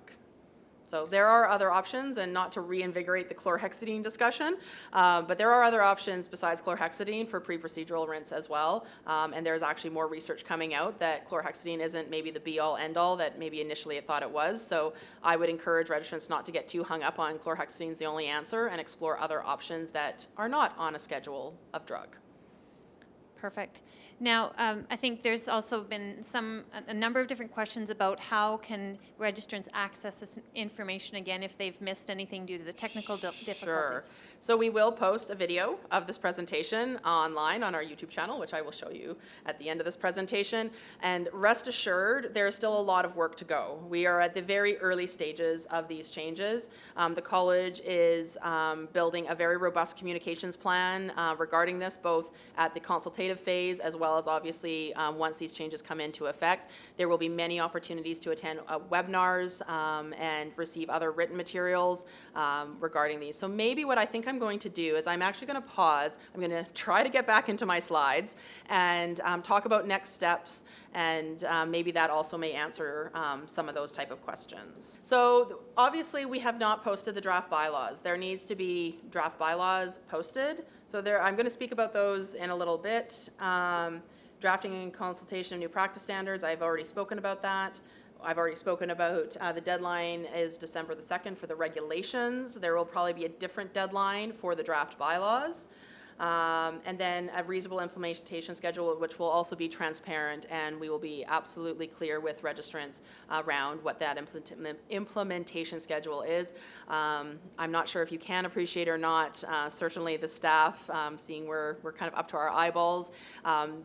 So there are other options, and not to reinvigorate the chlorhexidine discussion, but there are other options besides chlorhexidine for pre-procedural rinse as well. And there's actually more research coming out that chlorhexidine isn't maybe the be-all, end-all that maybe initially it thought it was. So I would encourage registrants not to get too hung up on chlorhexidine is the only answer, and explore other options that are not on a schedule of drug. Perfect. Now, I think there's also been a number of different questions about how can registrants access this information again if they've missed anything due to the technical difficulties. Sure. So we will post a video of this presentation online on our YouTube channel, which I will show you at the end of this presentation. And rest assured, there's still a lot of work to go. We are at the very early stages of these changes. The college is building a very robust communications plan regarding this, both at the consultative phase as well as obviously once these changes come into effect. There will be many opportunities to attend webinars and receive other written materials regarding these. So maybe what I think I'm going to do is I'm actually going to pause. I'm going to try to get back into my slides and talk about next steps, and maybe that also may answer some of those type of questions. So obviously we have not posted the draft bylaws. There needs to be draft bylaws posted. So I'm going to speak about those in a little bit. Drafting and consultation of new practice standards, I've already spoken about that. I've already spoken about the deadline is December the 2nd for the regulations. There will probably be a different deadline for the draft bylaws. And then a reasonable implementation schedule, which will also be transparent, and we will be absolutely clear with registrants around what that implementation schedule is. I'm not sure if you can appreciate or not. Certainly the staff, seeing we're kind of up to our eyeballs.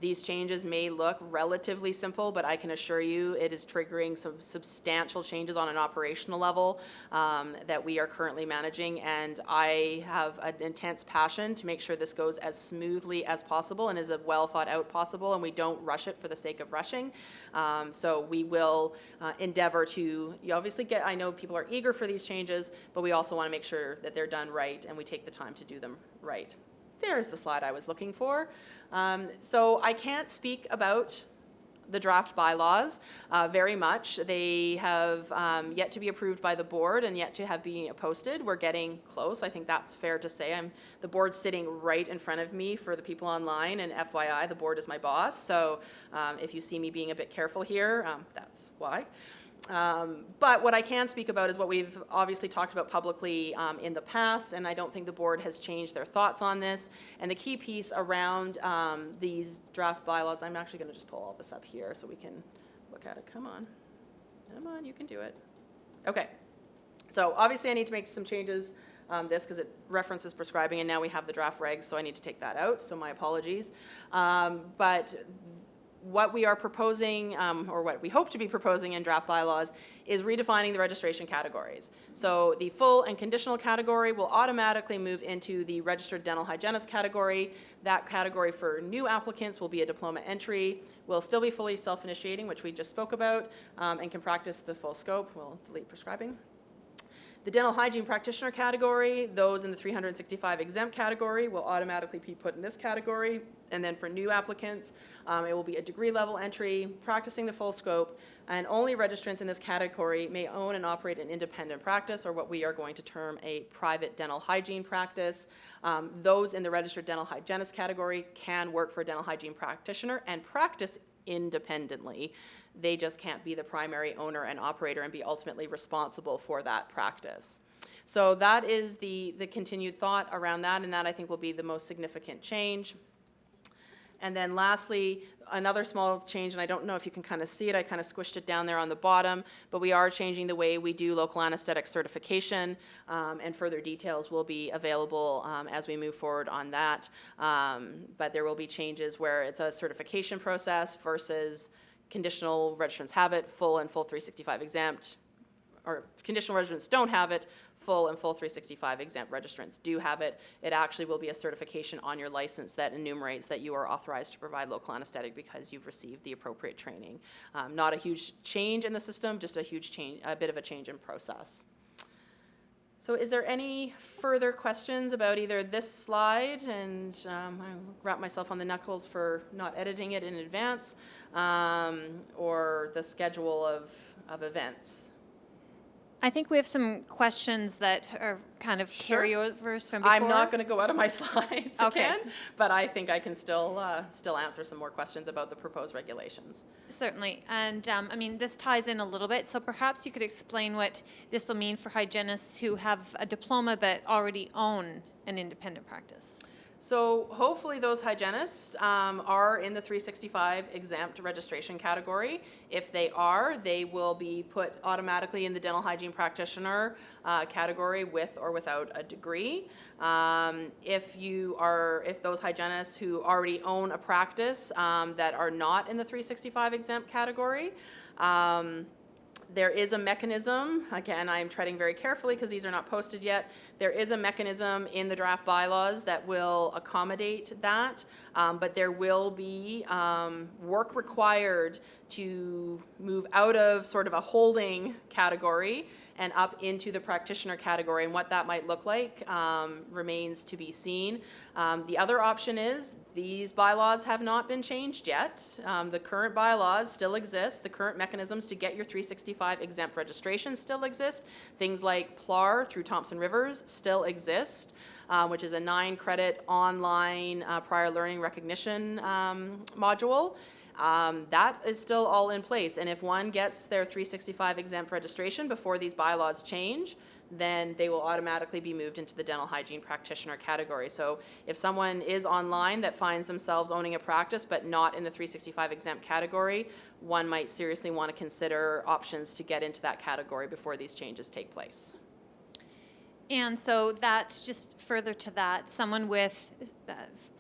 These changes may look relatively simple, but I can assure you it is triggering some substantial changes on an operational level that we are currently managing, and I have an intense passion to make sure this goes as smoothly as possible and is as well thought out possible, and we don't rush it for the sake of rushing. So we will endeavor to, you obviously get, I know people are eager for these changes, but we also want to make sure that they're done right and we take the time to do them right. There's the slide I was looking for. So I can't speak about the draft bylaws very much. They have yet to be approved by the board and yet to have been posted. We're getting close. I think that's fair to say. The board's sitting right in front of me for the people online, and FYI, the board is my boss. So if you see me being a bit careful here, that's why. But what I can speak about is what we've obviously talked about publicly in the past, and I don't think the board has changed their thoughts on this. And the key piece around these draft bylaws, I'm actually going to just pull all this up here so we can look at it. Come on, you can do it. Okay, so obviously I need to make some changes this because it references prescribing, and now we have the draft regs, so I need to take that out, so my apologies. But what we are proposing, or what we hope to be proposing in draft bylaws, is redefining the registration categories. So the full and conditional category will automatically move into the registered dental hygienist category. That category for new applicants will be a diploma entry, will still be fully self-initiating, which we just spoke about, and can practice the full scope. We'll delete prescribing. The dental hygiene practitioner category, those in the 365 exempt category will automatically be put in this category. And then for new applicants, it will be a degree level entry, practicing the full scope, and only registrants in this category may own and operate an independent practice, or what we are going to term a private dental hygiene practice. Those in the registered dental hygienist category can work for a dental hygiene practitioner and practice independently. They just can't be the primary owner and operator and be ultimately responsible for that practice. So that is the continued thought around that, and that I think will be the most significant change. And then lastly, another small change, and I don't know if you can kind of see it, I kind of squished it down there on the bottom, but we are changing the way we do local anesthetic certification, and further details will be available as we move forward on that. But there will be changes where it's a certification process versus conditional registrants have it, full and full 365 exempt, or conditional registrants don't have it, full and full 365 exempt registrants do have it. It actually will be a certification on your license that enumerates that you are authorized to provide local anesthetic because you've received the appropriate training. Not a huge change in the system, just a huge change, a bit of a change in process. So is there any further questions about either this slide, and I wrap myself on the knuckles for not editing it in advance, or the schedule of events? I think we have some questions that are kind of Sure. carryovers from before. I'm not going to go out of my slides Okay. again, but I think I can still answer some more questions about the proposed regulations. Certainly. And I mean, this ties in a little bit. So perhaps you could explain what this will mean for hygienists who have a diploma but already own an independent practice. So hopefully those hygienists are in the 365 exempt registration category. If they are, they will be put automatically in the dental hygiene practitioner category with or without a degree. If those hygienists who already own a practice that are not in the 365 exempt category, there is a mechanism, again, I'm treading very carefully because these are not posted yet. There is a mechanism in the draft bylaws that will accommodate that, but there will be work required to move out of sort of a holding category and up into the practitioner category, and what that might look like remains to be seen. The other option is these bylaws have not been changed yet. The current bylaws still exist. The current mechanisms to get your 365 exempt registration still exist. Things like PLAR through Thompson Rivers still exist, which is a 9-credit online prior learning recognition module. That is still all in place, and if one gets their 365 exempt registration before these bylaws change, then they will automatically be moved into the dental hygiene practitioner category. So if someone is online that finds themselves owning a practice but not in the 365 exempt category, one might seriously want to consider options to get into that category before these changes take place. And so that, just further to that, someone with,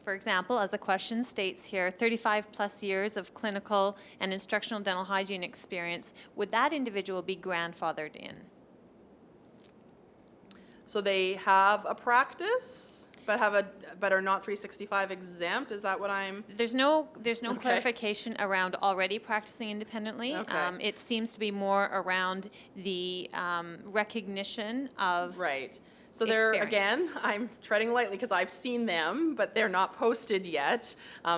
for example, as a question states here, 35 plus years of clinical and instructional dental hygiene experience, would that individual be grandfathered in? So they have a practice, but are not 365 exempt. Is that what I'm? There's no Okay. clarification around already practicing independently. Okay. It seems to be more around the recognition of Right. So they're, again, experience. I'm treading lightly because I've seen them, but they're not posted yet.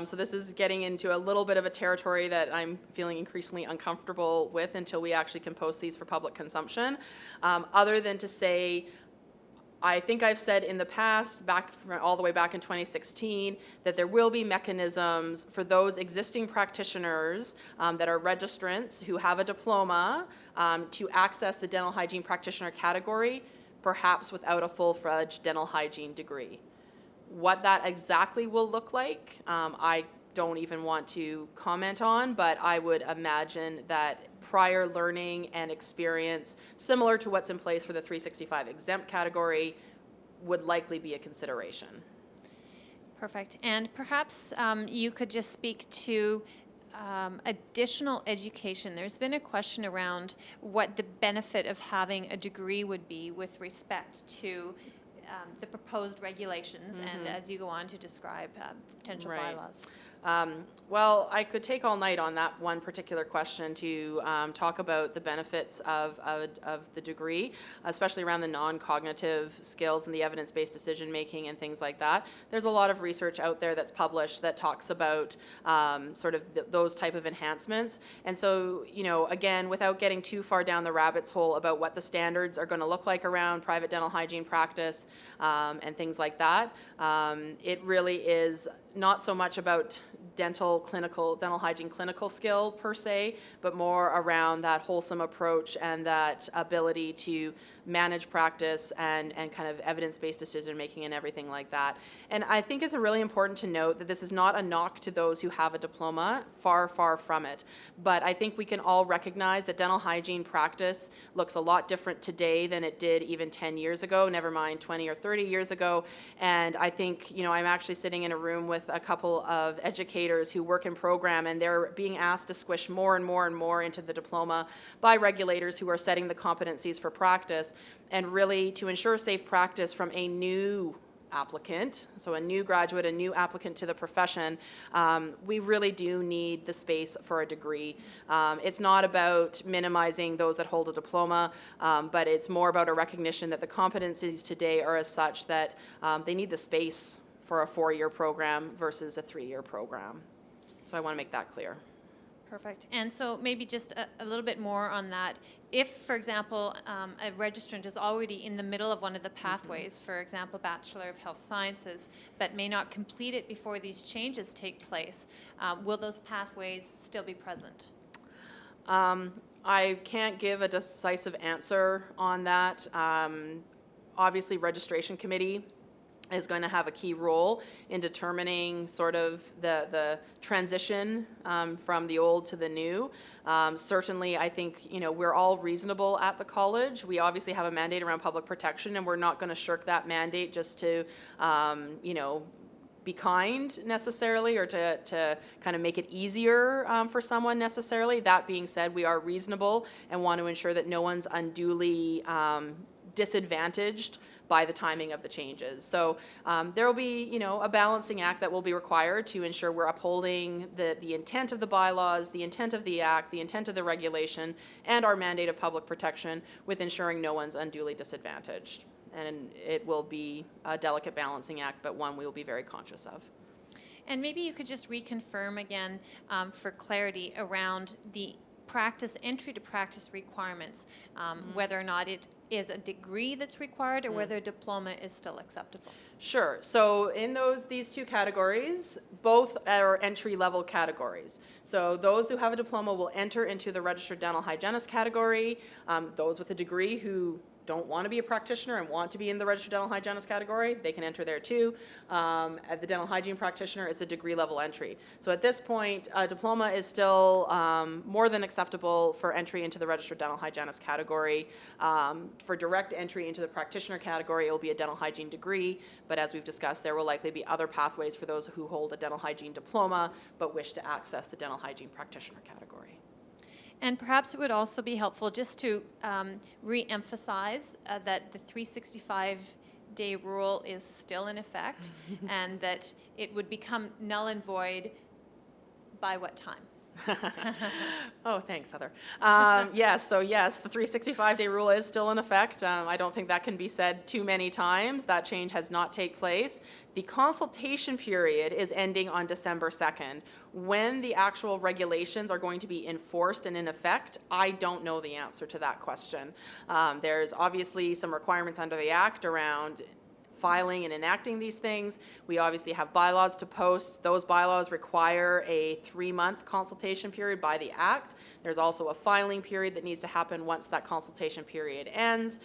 So this is getting into a little bit of a territory that I'm feeling increasingly uncomfortable with until we actually can post these for public consumption. Other than to say, I think I've said in the past, all the way back in 2016, that there will be mechanisms for those existing practitioners that are registrants who have a diploma to access the dental hygiene practitioner category, perhaps without a full-fledged dental hygiene degree. What that exactly will look like, I don't even want to comment on, but I would imagine that prior learning and experience, similar to what's in place for the 365 exempt category, would likely be a consideration. Perfect. And perhaps you could just speak to additional education. There's been a question around what the benefit of having a degree would be with respect to the proposed regulations, and as you go on to describe the potential bylaws. Well, I could take all night on that one particular question to talk about the benefits of the degree, especially around the non-cognitive skills and the evidence-based decision-making and things like that. There's a lot of research out there that's published that talks about sort of those type of enhancements. And so, you know, again, without getting too far down the rabbit's hole about what the standards are going to look like around private dental hygiene practice and things like that, it really is not so much about dental hygiene clinical skill per se, but more around that wholesome approach and that ability to manage practice and kind of evidence-based decision making and everything like that. And I think it's really important to note that this is not a knock to those who have a diploma, far, far from it. But I think we can all recognize that dental hygiene practice looks a lot different today than it did even 10 years ago, never mind 20 or 30 years ago. And I think, you know, I'm actually sitting in a room with a couple of educators who work in program, and they're being asked to squish more and more and more into the diploma by regulators who are setting the competencies for practice, and really to ensure safe practice from a new applicant, so a new graduate, a new applicant to the profession, we really do need the space for a degree. It's not about minimizing those that hold a diploma, but it's more about a recognition that the competencies today are as such that they need the space for a 4-year program versus a 3-year program. So I want to make that clear. Perfect. And so maybe just a little bit more on that. If, for example, a registrant is already in the middle of one of the pathways, for example, Bachelor of Health Sciences, but may not complete it before these changes take place, will those pathways still be present? I can't give a decisive answer on that. Obviously, registration committee is going to have a key role in determining sort of the transition from the old to the new. Certainly, I think, you know, we're all reasonable at the college. We obviously have a mandate around public protection, and we're not going to shirk that mandate just to, you know, be kind necessarily, or to kind of make it easier for someone necessarily. That being said, we are reasonable and want to ensure that no one's unduly disadvantaged by the timing of the changes. So there will be, you know, a balancing act that will be required to ensure we're upholding the intent of the bylaws, the intent of the act, the intent of the regulation, and our mandate of public protection, with ensuring no one's unduly disadvantaged. And it will be a delicate balancing act, but one we will be very conscious of. And maybe you could just reconfirm again for clarity around the entry to practice requirements, whether or not it is a degree that's required or whether a diploma is still acceptable. Sure. So in these two categories, both are entry-level categories. So those who have a diploma will enter into the registered dental hygienist category. Those with a degree who don't want to be a practitioner and want to be in the registered dental hygienist category, they can enter there too. At the dental hygiene practitioner, it's a degree level entry. So at this point, a diploma is still more than acceptable for entry into the registered dental hygienist category. For direct entry into the practitioner category, it will be a dental hygiene degree, but as we've discussed, there will likely be other pathways for those who hold a dental hygiene diploma but wish to access the dental hygiene practitioner category. And perhaps it would also be helpful just to re-emphasize that the 365-day rule is still in effect and that it would become null and void by what time? Oh, thanks, Heather. Yes, so yes, the 365-day rule is still in effect. I don't think that can be said too many times. That change has not taken place. The consultation period is ending on December 2nd. When the actual regulations are going to be enforced and in effect, I don't know the answer to that question. There's obviously some requirements under the Act around filing and enacting these things. We obviously have bylaws to post. Those bylaws require a 3-month consultation period by the Act. There's also a filing period that needs to happen once that consultation period ends.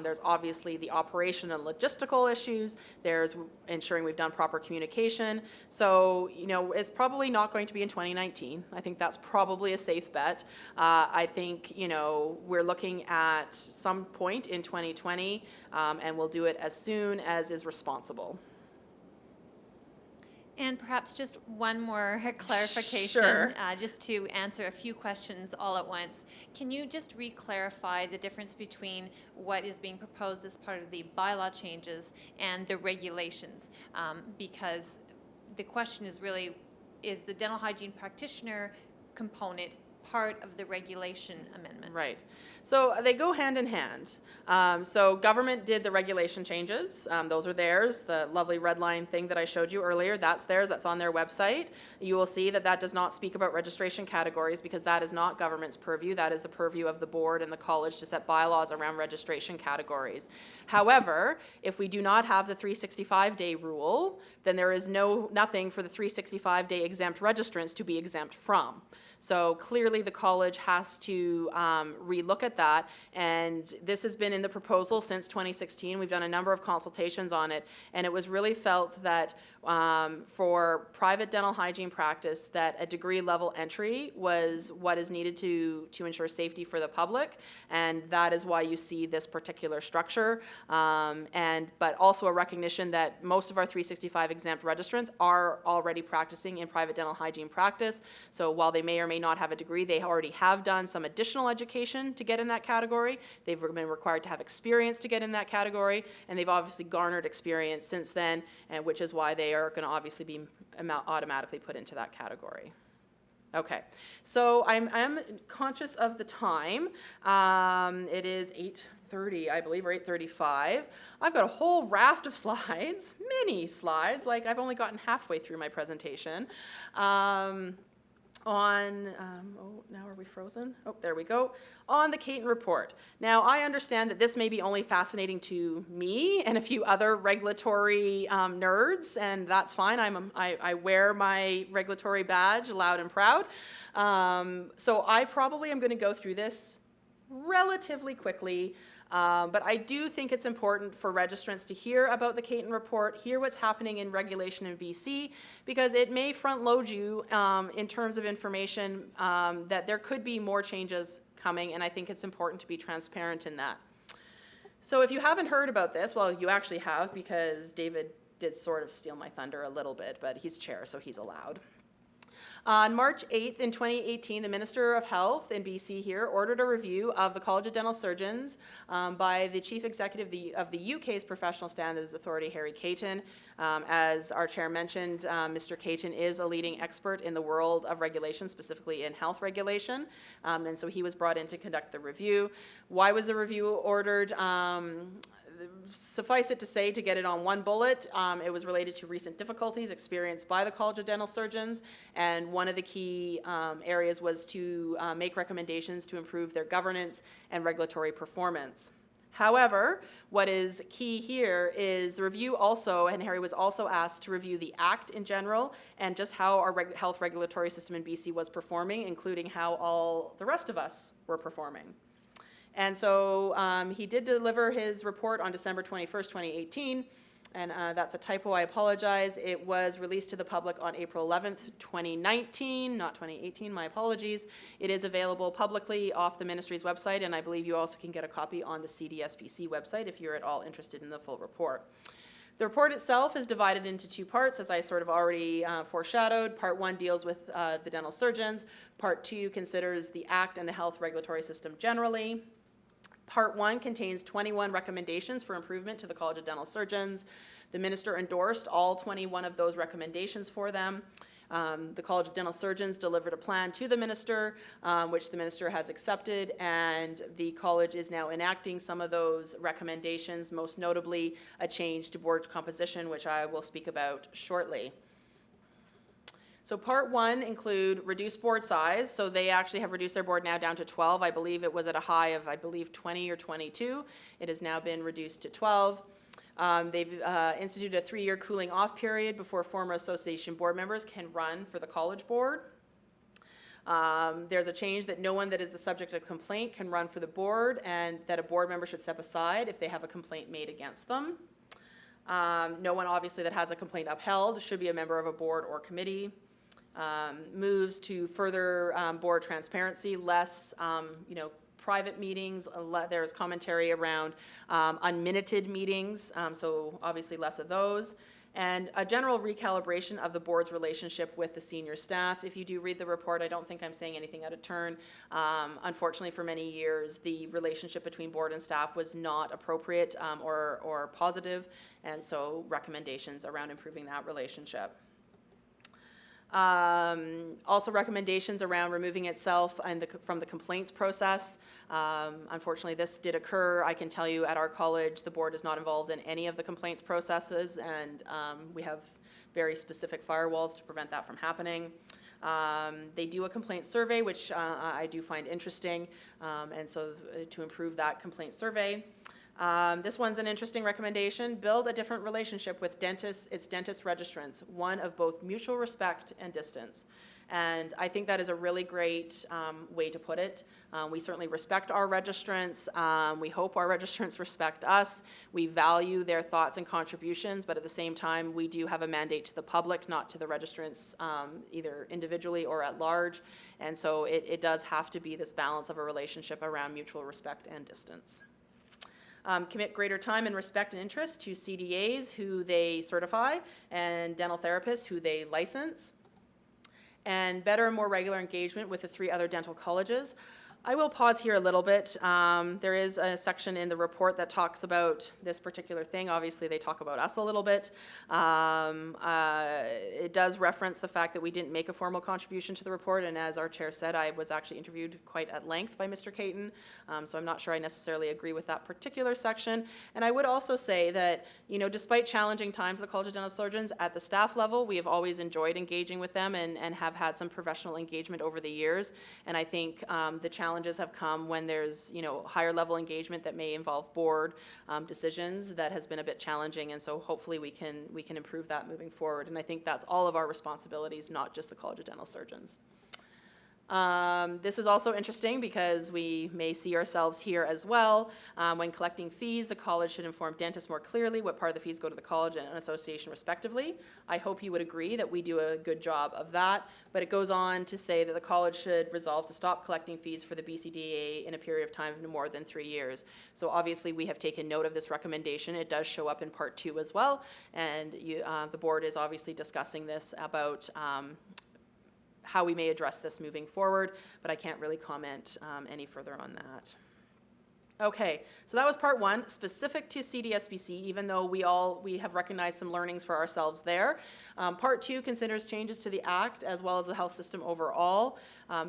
There's obviously the operation and logistical issues. There's ensuring we've done proper communication. So, you know, it's probably not going to be in 2019. I think that's probably a safe bet. I think, you know, we're looking at some point in 2020, and we'll do it as soon as is responsible. And perhaps just one more clarification, Sure. just to answer a few questions all at once. Can you just re-clarify the difference between what is being proposed as part of the bylaw changes and the regulations? Because the question is really, is the dental hygiene practitioner component part of the regulation amendment? Right. So they go hand in hand. So government did the regulation changes. Those are theirs. The lovely red line thing that I showed you earlier, that's theirs. That's on their website. You will see that that does not speak about registration categories because that is not government's purview. That is the purview of the board and the college to set bylaws around registration categories. However, if we do not have the 365-day rule, then there is nothing for the 365-day exempt registrants to be exempt from. So clearly the college has to relook at that, and this has been in the proposal since 2016. We've done a number of consultations on it, and it was really felt that for private dental hygiene practice that a degree level entry was what is needed to ensure safety for the public, and that is why you see this particular structure, but also a recognition that most of our 365 exempt registrants are already practicing in private dental hygiene practice. So while they may or may not have a degree, they already have done some additional education to get in that category. They've been required to have experience to get in that category, and they've obviously garnered experience since then, and which is why they are going to obviously be automatically put into that category. Okay, so I'm conscious of the time. It is 8:30, I believe, or 8:35. I've got a whole raft of slides, many slides, like I've only gotten halfway through my presentation. Now are we frozen? Oh, there we go. On the Caton report. Now, I understand that this may be only fascinating to me and a few other regulatory nerds, and that's fine. I wear my regulatory badge loud and proud. So I probably am going to go through this relatively quickly. But I do think it's important for registrants to hear about the Caton report, hear what's happening in regulation in BC, because it may front load you in terms of information that there could be more changes coming, and I think it's important to be transparent in that. So if you haven't heard about this, well, you actually have, because David did sort of steal my thunder a little bit, but he's chair, so he's allowed. On March 8th in 2018, the Minister of Health in BC here ordered a review of the College of Dental Surgeons by the Chief Executive of the UK's Professional Standards Authority, Harry Caton. As our chair mentioned, Mr. Caton is a leading expert in the world of regulation, specifically in health regulation, and so he was brought in to conduct the review. Why was the review ordered? Suffice it to say, to get it on one bullet, it was related to recent difficulties experienced by the College of Dental Surgeons, and one of the key areas was to make recommendations to improve their governance and regulatory performance. However, what is key here is the review also, and Harry was also asked to review the Act in general and just how our health regulatory system in BC was performing, including how all the rest of us were performing. And so he did deliver his report on December 21st, 2018, and that's a typo, I apologize. It was released to the public on April 11th, 2019, not 2018, my apologies. It is available publicly off the ministry's website, and I believe you also can get a copy on the CDHBC website if you're at all interested in the full report. The report itself is divided into two parts, as I sort of already foreshadowed. Part 1 deals with the dental surgeons. Part 2 considers the Act and the health regulatory system generally. Part 1 contains 21 recommendations for improvement to the College of Dental Surgeons. The minister endorsed all 21 of those recommendations for them. The College of Dental Surgeons delivered a plan to the minister, which the minister has accepted, and the college is now enacting some of those recommendations, most notably a change to board composition, which I will speak about shortly. So part 1 include reduced board size. So they actually have reduced their board now down to 12. I believe it was at a high of, 20 or 22. It has now been reduced to 12. They've instituted a 3-year cooling off period before former association board members can run for the college board. There's a change that no one that is the subject of complaint can run for the board, and that a board member should step aside if they have a complaint made against them. No one obviously that has a complaint upheld should be a member of a board or committee. Moves to further board transparency, less private meetings. There's commentary around unminuted meetings, so obviously less of those. and a general recalibration of the board's relationship with the senior staff. If you do read the report, I don't think I'm saying anything out of turn. Unfortunately, for many years, the relationship between board and staff was not appropriate or positive, and so recommendations around improving that relationship. Also recommendations around removing itself from the complaints process. Unfortunately, this did occur. I can tell you at our college, the board is not involved in any of the complaints processes, and we have very specific firewalls to prevent that from happening. They do a complaint survey, which I do find interesting, and so to improve that complaint survey. This one's an interesting recommendation. Build a different relationship with its dentist registrants, one of both mutual respect and distance. And I think that is a really great way to put it. We certainly respect our registrants. We hope our registrants respect us. We value their thoughts and contributions, but at the same time, we do have a mandate to the public, not to the registrants, either individually or at large. And so it does have to be this balance of a relationship around mutual respect and distance. Commit greater time and respect and interest to CDAs who they certify and dental therapists who they license, and better and more regular engagement with the 3 other dental colleges. I will pause here a little bit. There is a section in the report that talks about this particular thing. Obviously, they talk about us a little bit. It does reference the fact that we didn't make a formal contribution to the report, and as our chair said, I was actually interviewed quite at length by Mr. Caton, so I'm not sure I necessarily agree with that particular section. And I would also say that, you know, despite challenging times at the College of Dental Surgeons, at the staff level, we have always enjoyed engaging with them and have had some professional engagement over the years. And I think the challenges have come when there's, you know, higher level engagement that may involve board decisions that has been a bit challenging, and so hopefully we can improve that moving forward. And I think that's all of our responsibilities, not just the College of Dental Surgeons. This is also interesting because we may see ourselves here as well. When collecting fees, the college should inform dentists more clearly what part of the fees go to the college and an association respectively. I hope you would agree that we do a good job of that, but it goes on to say that the college should resolve to stop collecting fees for the BCDA in a period of time of no more than 3 years. So obviously we have taken note of this recommendation. It does show up in part 2 as well, and the board is obviously discussing this about how we may address this moving forward, but I can't really comment any further on that. Okay, so that was part 1, specific to CDHBC, even though we have recognized some learnings for ourselves there. Part 2 considers changes to the Act as well as the health system overall.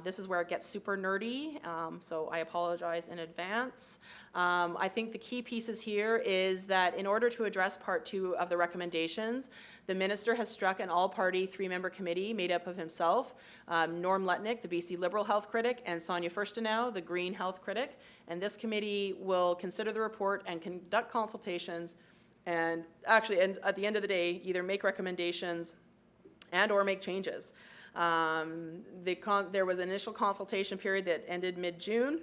This is where it gets super nerdy, so I apologize in advance. I think the key pieces here is that in order to address part 2 of the recommendations, the minister has struck an all-party 3-member committee made up of himself, Norm Letnick, the BC Liberal health critic, and Sonia Furstenau, the Green health critic. And this committee will consider the report and conduct consultations, and actually, and at the end of the day, either make recommendations and or make changes. There was an initial consultation period that ended mid-June.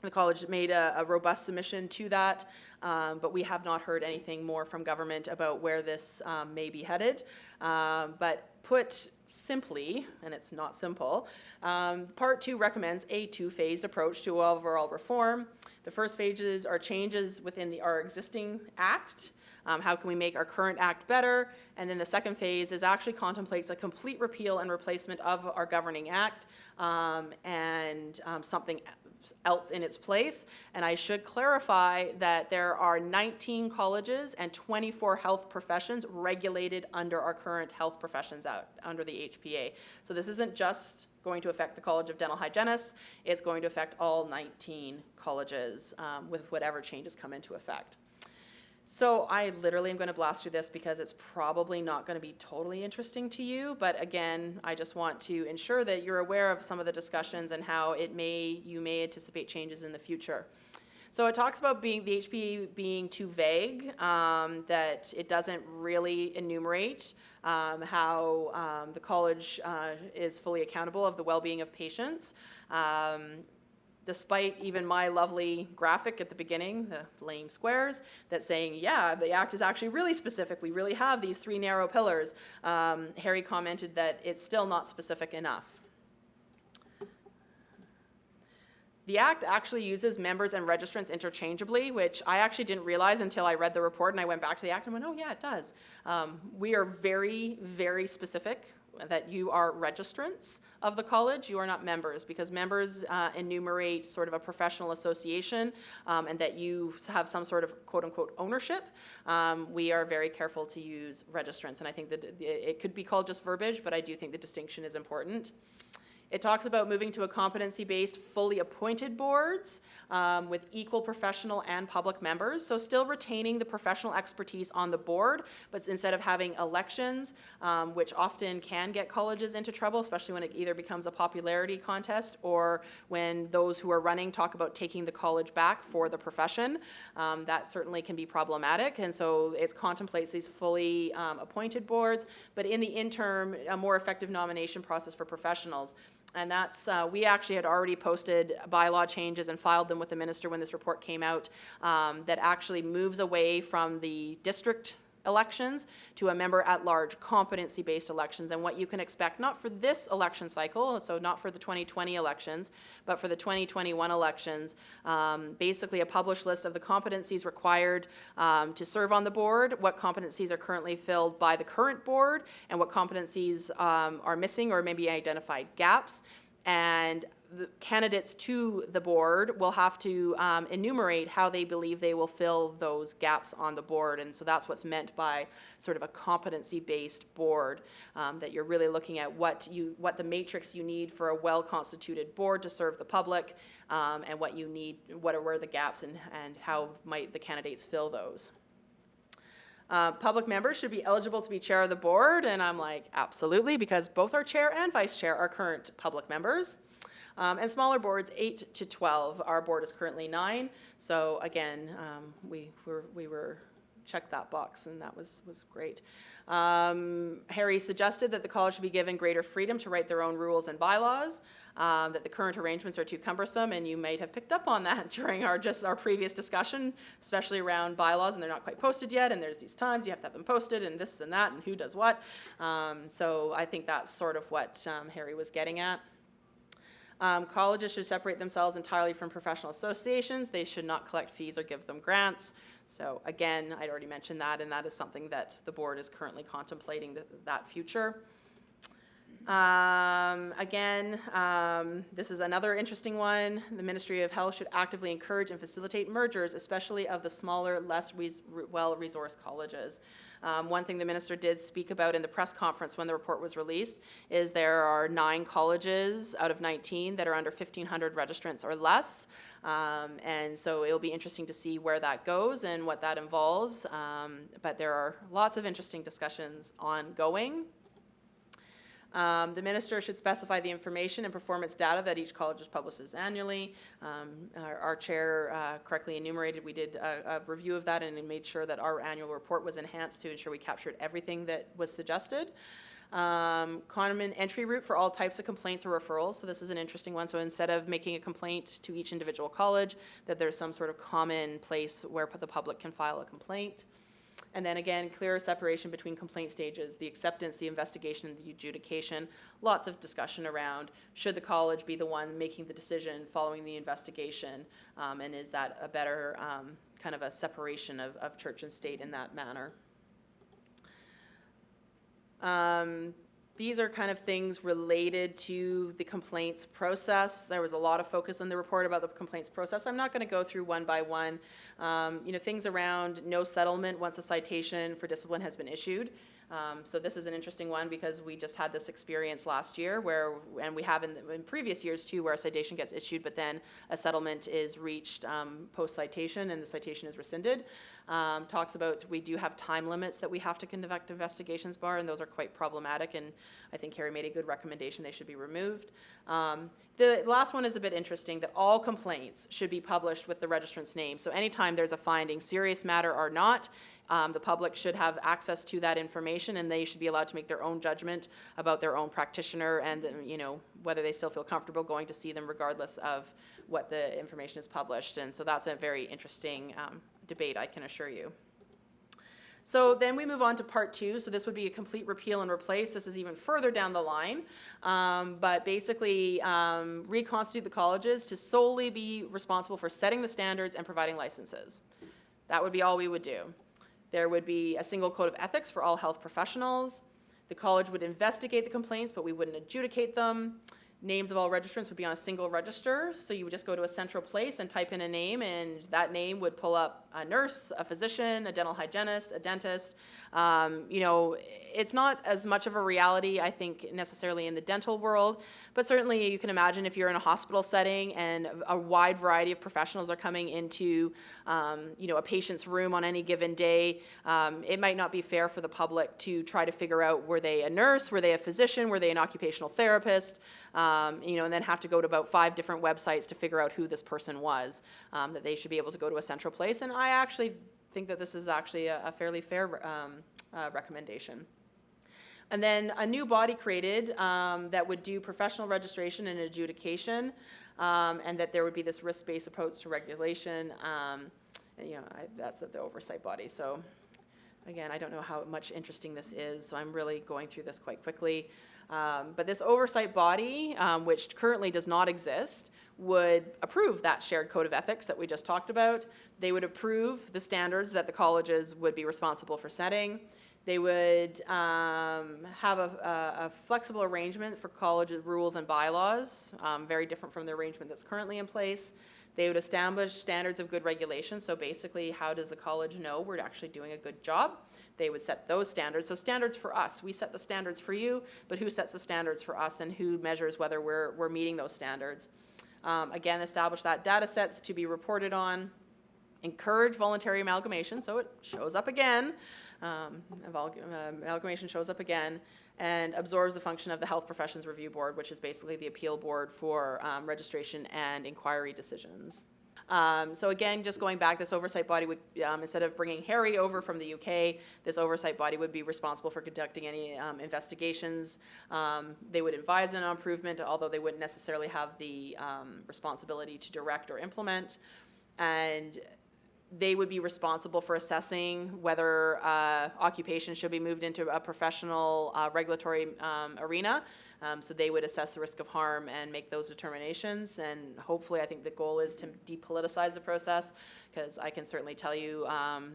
The college made a robust submission to that, but we have not heard anything more from government about where this may be headed. But put simply, and it's not simple, part 2 recommends a 2-phased approach to overall reform. The first phases are changes within our existing act. How can we make our current act better? And then the second phase actually contemplates a complete repeal and replacement of our governing act and something else in its place. And I should clarify that there are 19 colleges and 24 health professions regulated under our current health professions under the HPA. So this isn't just going to affect the College of Dental Hygienists, it's going to affect all 19 colleges with whatever changes come into effect. So I literally am going to blast through this because it's probably not going to be totally interesting to you, but again, I just want to ensure that you're aware of some of the discussions and how you may anticipate changes in the future. So it talks about the HPA being too vague, that it doesn't really enumerate how the college is fully accountable of the well-being of patients. Despite even my lovely graphic at the beginning, the lame squares, that's saying, yeah, the act is actually really specific. We really have these 3 narrow pillars. Harry commented that it's still not specific enough. The Act actually uses members and registrants interchangeably, which I actually didn't realize until I read the report and I went back to the Act and went, oh yeah, it does. We are very, very specific that you are registrants of the college, you are not members, because members enumerate sort of a professional association and that you have some sort of quote-unquote ownership. We are very careful to use registrants, and I think that it could be called just verbiage, but I do think the distinction is important. It talks about moving to a competency-based, fully appointed boards with equal professional and public members. So still retaining the professional expertise on the board, but instead of having elections, which often can get colleges into trouble, especially when it either becomes a popularity contest or when those who are running talk about taking the college back for the profession. That certainly can be problematic. And so it contemplates these fully appointed boards, but in the interim, a more effective nomination process for professionals. And that's, we actually had already posted bylaw changes and filed them with the minister when this report came out, that actually moves away from the district elections to a member-at-large competency-based elections. And what you can expect, not for this election cycle, so not for the 2020 elections, but for the 2021 elections, basically a published list of the competencies required to serve on the board, what competencies are currently filled by the current board, and what competencies are missing or maybe identified gaps. And the candidates to the board will have to enumerate how they believe they will fill those gaps on the board. And so that's what's meant by sort of a competency-based board, that you're really looking at what the matrix you need for a well-constituted board to serve the public, and what you need, what are the gaps, and how might the candidates fill those. Public members should be eligible to be chair of the board, and I'm like, absolutely, because both our chair and vice chair are current public members. And smaller boards, 8 to 12. Our board is currently 9. So again, we were checked that box, and that was great. Harry suggested that the college should be given greater freedom to write their own rules and bylaws, that the current arrangements are too cumbersome, and you might have picked up on that during our previous discussion, especially around bylaws, and they're not quite posted yet, and there's these times you have to have them posted, and this and that, and who does what. So I think that's sort of what Harry was getting at. Colleges should separate themselves entirely from professional associations. They should not collect fees or give them grants. So again, I'd already mentioned that, and that is something that the board is currently contemplating that future. This is another interesting one. The Ministry of Health should actively encourage and facilitate mergers, especially of the smaller, less well-resourced colleges. One thing the minister did speak about in the press conference when the report was released is there are 9 colleges out of 19 that are under 1,500 registrants or less. And so it'll be interesting to see where that goes and what that involves. But there are lots of interesting discussions ongoing. The minister should specify the information and performance data that each college publishes annually. Our chair correctly enumerated, we did a review of that and made sure that our annual report was enhanced to ensure we captured everything that was suggested. Common entry route for all types of complaints or referrals. So this is an interesting one. So instead of making a complaint to each individual college, that there's some sort of common place where the public can file a complaint. And then again, clearer separation between complaint stages, the acceptance, the investigation, and the adjudication. Lots of discussion around, should the college be the one making the decision following the investigation? And is that a better kind of a separation of church and state in that manner? These are kind of things related to the complaints process. There was a lot of focus in the report about the complaints process. I'm not going to go through one by one. Things around no settlement once a citation for discipline has been issued. So this is an interesting one because we just had this experience last year and we have in previous years too, where a citation gets issued, but then a settlement is reached post-citation and the citation is rescinded. Talks about we do have time limits that we have to conduct investigations by, and those are quite problematic, and I think Harry made a good recommendation they should be removed. The last one is a bit interesting, that all complaints should be published with the registrant's name. So anytime there's a finding, serious matter or not, the public should have access to that information, and they should be allowed to make their own judgment about their own practitioner and whether they still feel comfortable going to see them regardless of what the information is published. And so that's a very interesting debate, I can assure you. So then we move on to part 2. So this would be a complete repeal and replace. This is even further down the line. But basically reconstitute the colleges to solely be responsible for setting the standards and providing licenses. That would be all we would do. There would be a single code of ethics for all health professionals. The college would investigate the complaints, but we wouldn't adjudicate them. Names of all registrants would be on a single register, so you would just go to a central place and type in a name, and that name would pull up a nurse, a physician, a dental hygienist, a dentist. You know, it's not as much of a reality, I think, necessarily in the dental world, but certainly you can imagine if you're in a hospital setting and a wide variety of professionals are coming into, you know, a patient's room on any given day, it might not be fair for the public to try to figure out, were they a nurse, were they a physician, were they an occupational therapist, you know, and then have to go to about 5 different websites to figure out who this person was, that they should be able to go to a central place. And I actually think that this is actually a fairly fair recommendation. And then a new body created that would do professional registration and adjudication, and that there would be this risk-based approach to regulation. And, you know, that's the oversight body. So again, I don't know how much interesting this is, so I'm really going through this quite quickly. But this oversight body, which currently does not exist, would approve that shared code of ethics that we just talked about. They would approve the standards that the colleges would be responsible for setting. They would have a flexible arrangement for college rules and bylaws, very different from the arrangement that's currently in place. They would establish standards of good regulation. So basically, how does the college know we're actually doing a good job? They would set those standards. So standards for us. We set the standards for you, but who sets the standards for us and who measures whether we're meeting those standards? Again, establish that data sets to be reported on. Encourage voluntary amalgamation, so it shows up again. Amalgamation shows up again, and absorbs the function of the Health Professions Review Board, which is basically the appeal board for registration and inquiry decisions. So again, just going back, this oversight body would, instead of bringing Harry over from the UK, this oversight body would be responsible for conducting any investigations. They would advise on improvement, although they wouldn't necessarily have the responsibility to direct or implement. And they would be responsible for assessing whether occupation should be moved into a professional regulatory arena. So they would assess the risk of harm and make those determinations. And hopefully, I think the goal is to depoliticize the process, because I can certainly tell you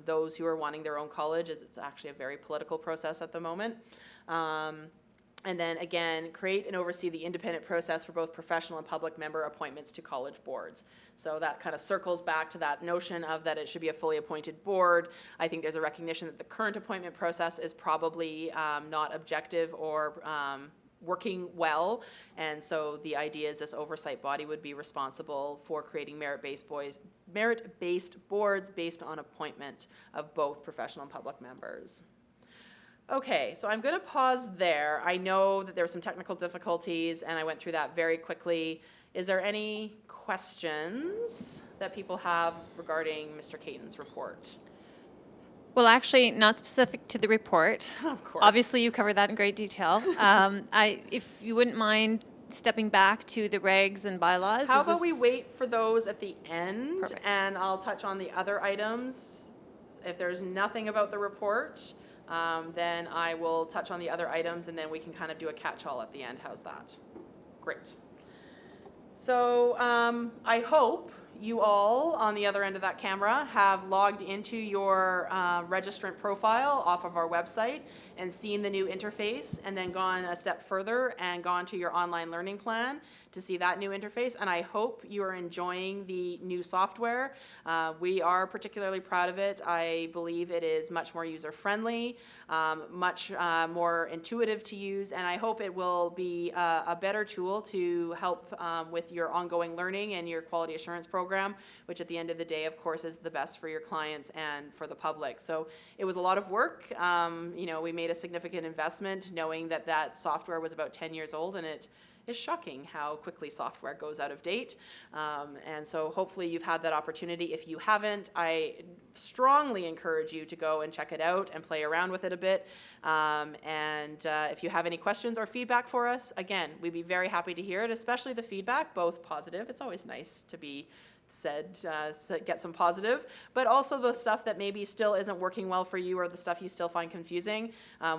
those who are wanting their own college, it's actually a very political process at the moment. And then again, create and oversee the independent process for both professional and public member appointments to college boards. So that kind of circles back to that notion of that it should be a fully appointed board. I think there's a recognition that the current appointment process is probably not objective or working well. And so the idea is this oversight body would be responsible for creating merit-based boards based on appointment of both professional and public members. Okay, so I'm going to pause there. I know that there were some technical difficulties, and I went through that very quickly. Is there any questions that people have regarding Mr. Caton's report? Well, actually, not specific to the report. Of course. Obviously, you covered that in great detail. If you wouldn't mind stepping back to the regs and bylaws. How about we wait for those at the end? Perfect. And I'll touch on the other items. If there's nothing about the report, then I will touch on the other items, and then we can kind of do a catch-all at the end. How's that? Great. So I hope you all on the other end of that camera have logged into your registrant profile off of our website and seen the new interface, and then gone a step further and gone to your online learning plan to see that new interface. And I hope you are enjoying the new software. We are particularly proud of it. I believe it is much more user-friendly, much more intuitive to use, and I hope it will be a better tool to help with your ongoing learning and your quality assurance program, which at the end of the day, of course, is the best for your clients and for the public. So it was a lot of work. You know, we made a significant investment knowing that that software was about 10 years old, and it is shocking how quickly software goes out of date. And so hopefully you've had that opportunity. If you haven't, I strongly encourage you to go and check it out and play around with it a bit. If you have any questions or feedback for us, again, we'd be very happy to hear it, especially the feedback, both positive. It's always nice to be get some positive, but also the stuff that maybe still isn't working well for you or the stuff you still find confusing.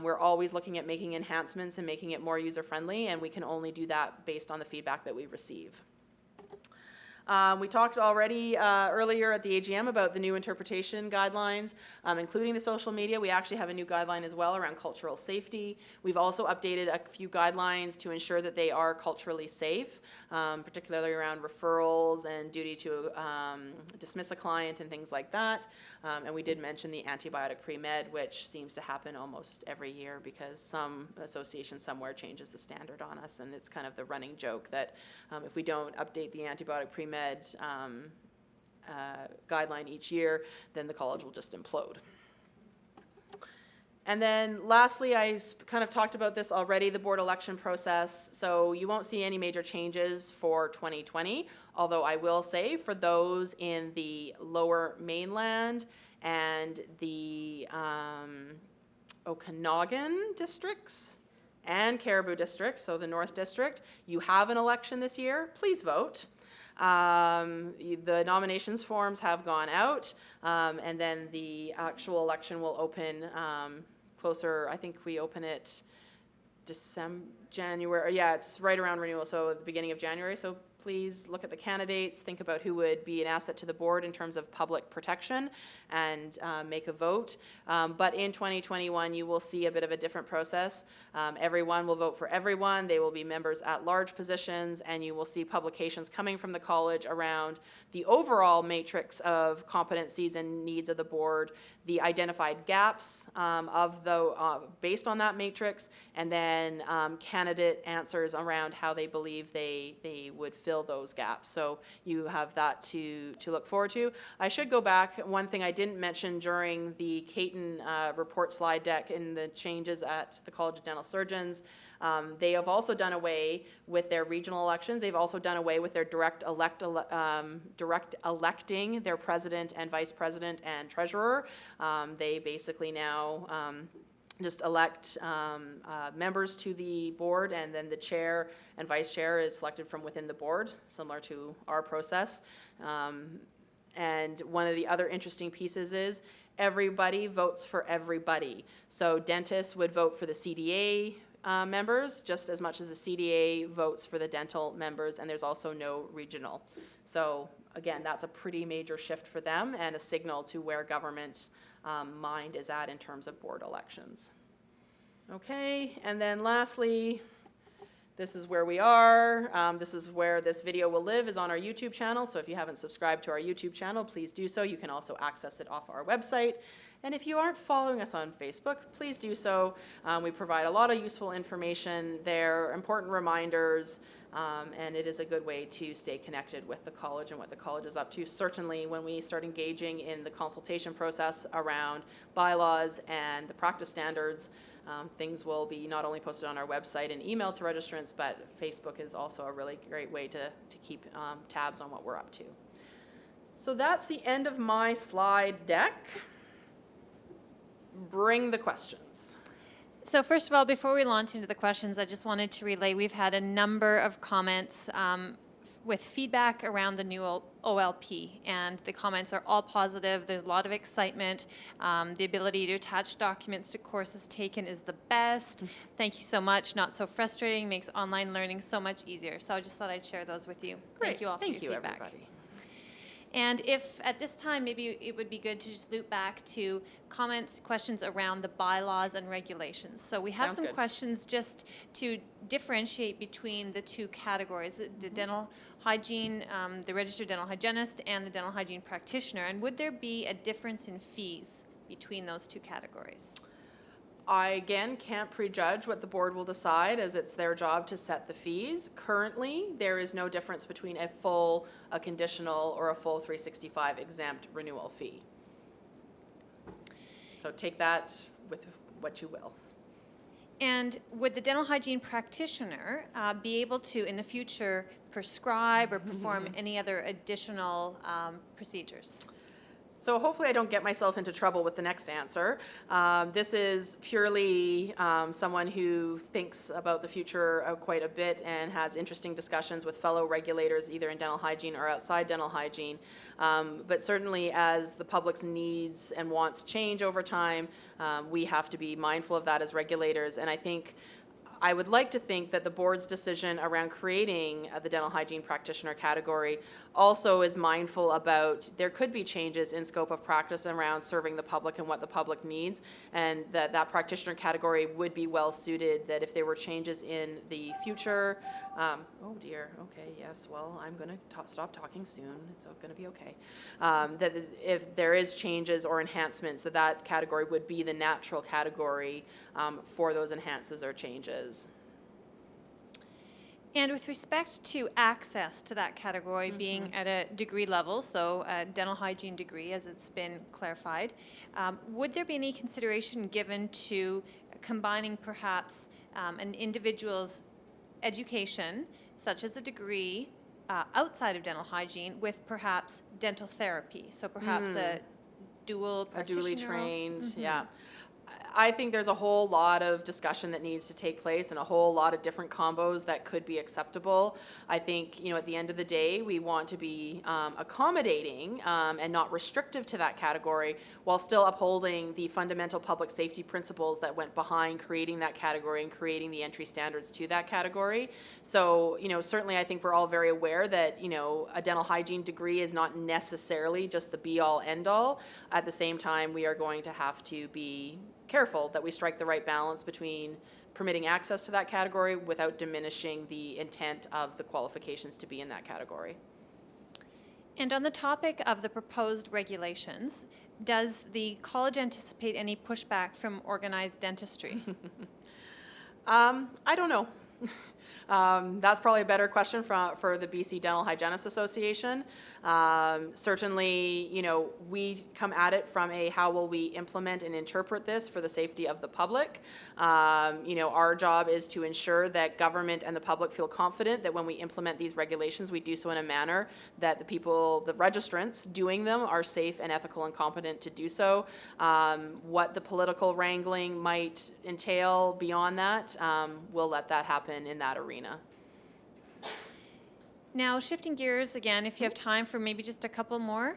We're always looking at making enhancements and making it more user-friendly, and we can only do that based on the feedback that we receive. We talked already earlier at the AGM about the new interpretation guidelines, including the social media. We actually have a new guideline as well around cultural safety. We've also updated a few guidelines to ensure that they are culturally safe, particularly around referrals and duty to dismiss a client and things like that. And we did mention the antibiotic pre-med, which seems to happen almost every year because some association somewhere changes the standard on us, and it's kind of the running joke that if we don't update the antibiotic pre-med guideline each year, then the college will just implode. And then lastly, I kind of talked about this already, the board election process. So you won't see any major changes for 2020, although I will say for those in the lower mainland and the Okanagan districts and Caribou districts, so the North District, you have an election this year, please vote. The nominations forms have gone out, and then the actual election will open closer. I think we open it January. Yeah, it's right around renewal, so at the beginning of January. So please look at the candidates, think about who would be an asset to the board in terms of public protection, and make a vote. But in 2021, you will see a bit of a different process. Everyone will vote for everyone. They will be members at large positions, and you will see publications coming from the college around the overall matrix of competencies and needs of the board, the identified gaps based on that matrix, and then candidate answers around how they believe they would fill those gaps. So you have that to look forward to. I should go back. One thing I didn't mention during the Caton report slide deck in the changes at the College of Dental Surgeons, they have also done away with their regional elections. They've also done away with their direct electing their president and vice president and treasurer. They basically now just elect members to the board, and then the chair and vice chair is selected from within the board, similar to our process. And one of the other interesting pieces is everybody votes for everybody. So dentists would vote for the CDA members just as much as the CDA votes for the dental members, and there's also no regional. So again, that's a pretty major shift for them and a signal to where government mind is at in terms of board elections. Okay, and then lastly, this is where we are. This is where this video will live, is on our YouTube channel. So if you haven't subscribed to our YouTube channel, please do so. You can also access it off our website. And if you aren't following us on Facebook, please do so. We provide a lot of useful information there, important reminders, and it is a good way to stay connected with the college and what the college is up to. Certainly when we start engaging in the consultation process around bylaws and the practice standards, things will be not only posted on our website and email to registrants, but Facebook is also a really great way to keep tabs on what we're up to. So that's the end of my slide deck. Bring the questions. So first of all, before we launch into the questions, I just wanted to relay, we've had a number of comments with feedback around the new OLP, and the comments are all positive. There's a lot of excitement. The ability to attach documents to courses taken is the best. Thank you so much. Not so frustrating, makes online learning so much easier. So I just thought I'd share those with you. Great. Thank you all for your feedback. Everybody. And if at this time, maybe it would be good to just loop back to comments, questions around the bylaws and regulations. So we have some questions just to differentiate between the two categories, the dental hygiene, the registered dental hygienist, and the dental hygiene practitioner. And would there be a difference in fees between those two categories? I, again, can't prejudge what the board will decide, as it's their job to set the fees. Currently, there is no difference between a full, a conditional, or a full 365 exempt renewal fee. So take that with what you will. And would the dental hygiene practitioner be able to, in the future, prescribe or perform any other additional procedures? So hopefully I don't get myself into trouble with the next answer. This is purely someone who thinks about the future quite a bit and has interesting discussions with fellow regulators, either in dental hygiene or outside dental hygiene. But certainly as the public's needs and wants change over time, we have to be mindful of that as regulators. And I would like to think that the board's decision around creating the dental hygiene practitioner category also is mindful about there could be changes in scope of practice around serving the public and what the public needs, and that practitioner category would be well suited, that if there were changes in the future, oh dear, okay, yes, well, I'm going to stop talking soon, it's going to be okay, that if there is changes or enhancements, that category would be the natural category for those enhances or changes. And with respect to access to that category being at a degree level, so a dental hygiene degree as it's been clarified, would there be any consideration given to combining perhaps an individual's education, such as a degree outside of dental hygiene, with perhaps dental therapy? So perhaps a dual practitioner. A duly trained, yeah. I think there's a whole lot of discussion that needs to take place and a whole lot of different combos that could be acceptable. I think, at the end of the day, we want to be accommodating and not restrictive to that category while still upholding the fundamental public safety principles that went behind creating that category and creating the entry standards to that category. So, certainly I think we're all very aware that, a dental hygiene degree is not necessarily just the be-all, end-all. At the same time, we are going to have to be careful that we strike the right balance between permitting access to that category without diminishing the intent of the qualifications to be in that category. And on the topic of the proposed regulations, does the college anticipate any pushback from organized dentistry? I don't know. That's probably a better question for the BC Dental Hygienists Association. Certainly, we come at it from a how will we implement and interpret this for the safety of the public. Our job is to ensure that government and the public feel confident that when we implement these regulations, we do so in a manner that the registrants doing them are safe and ethical and competent to do so. What the political wrangling might entail beyond that, we'll let that happen in that arena. Now, shifting gears again, if you have time for maybe just a couple more.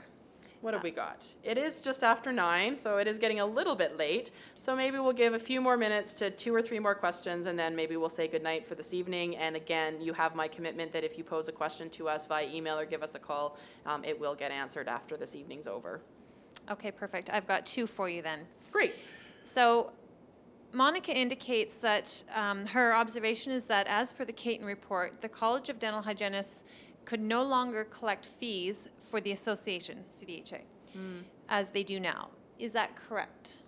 What have we got? It is just after 9, so it is getting a little bit late. So maybe we'll give a few more minutes to 2 or 3 more questions, and then maybe we'll say goodnight for this evening. And again, you have my commitment that if you pose a question to us via email or give us a call, it will get answered after this evening's over. Okay, perfect. I've got 2 for you then. Great. So Monica indicates that her observation is that as per the Caton report, the College of Dental Hygienists could no longer collect fees for the association, CDHA, as they do now. Is that correct?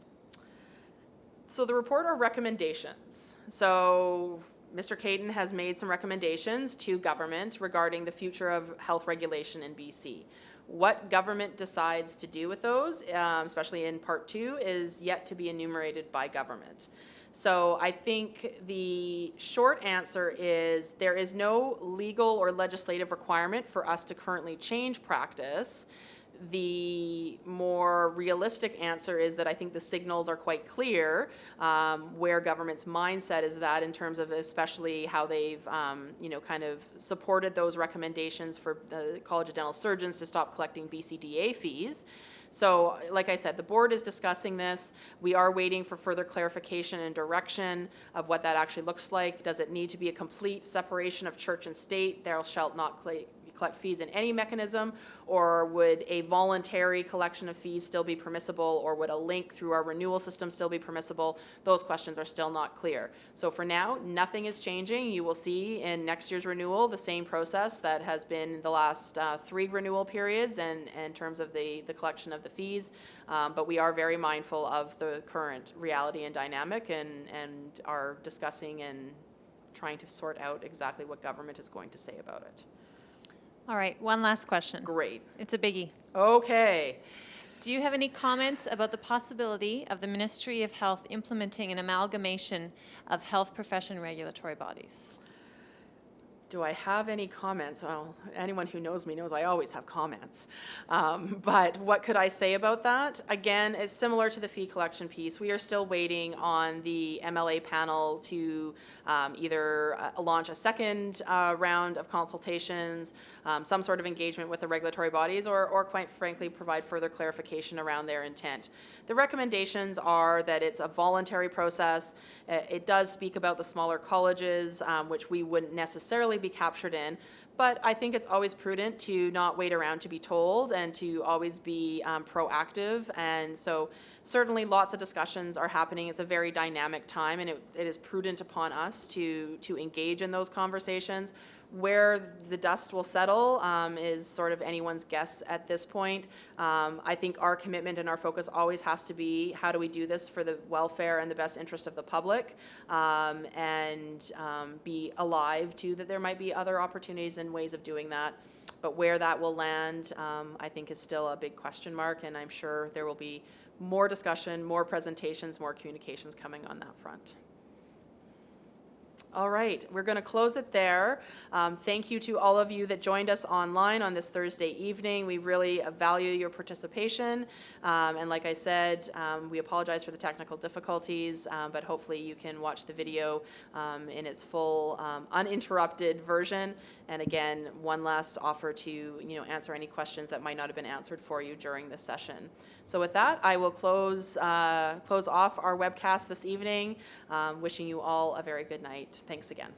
So the report are recommendations. So Mr. Caton has made some recommendations to government regarding the future of health regulation in BC. What government decides to do with those, especially in Part 2, is yet to be enumerated by government. So I think the short answer is there is no legal or legislative requirement for us to currently change practice. The more realistic answer is that I think the signals are quite clear where government's mindset is that in terms of especially how they've kind of supported those recommendations for the College of Dental Surgeons to stop collecting BCDA fees. So like I said, the board is discussing this. We are waiting for further clarification and direction of what that actually looks like. Does it need to be a complete separation of church and state? Thou shalt not collect fees in any mechanism, or would a voluntary collection of fees still be permissible, or would a link through our renewal system still be permissible? Those questions are still not clear. So for now, nothing is changing. You will see in next year's renewal the same process that has been the last 3 renewal periods and in terms of the collection of the fees, but we are very mindful of the current reality and dynamic and are discussing and trying to sort out exactly what government is going to say about it. All right, one last question. Great. It's a biggie. Okay. Do you have any comments about the possibility of the Ministry of Health implementing an amalgamation of health profession regulatory bodies? Do I have any comments? Well, anyone who knows me knows I always have comments. But what could I say about that? Again, it's similar to the fee collection piece. We are still waiting on the MLA panel to either launch a second round of consultations, some sort of engagement with the regulatory bodies, or quite frankly, provide further clarification around their intent. The recommendations are that it's a voluntary process. It does speak about the smaller colleges, which we wouldn't necessarily be captured in, but I think it's always prudent to not wait around to be told and to always be proactive. And so certainly lots of discussions are happening. It's a very dynamic time, and it is prudent upon us to engage in those conversations. Where the dust will settle is sort of anyone's guess at this point. I think our commitment and our focus always has to be, how do we do this for the welfare and the best interest of the public, and be alive to that there might be other opportunities and ways of doing that. But where that will land, I think is still a big question mark, and I'm sure there will be more discussion, more presentations, more communications coming on that front. All right, we're going to close it there. Thank you to all of you that joined us online on this Thursday evening. We really value your participation. And like I said, we apologize for the technical difficulties, but hopefully you can watch the video in its full, uninterrupted version. And again, one last offer to answer any questions that might not have been answered for you during this session. So with that, I will close off our webcast this evening, wishing you all a very good night. Thanks again.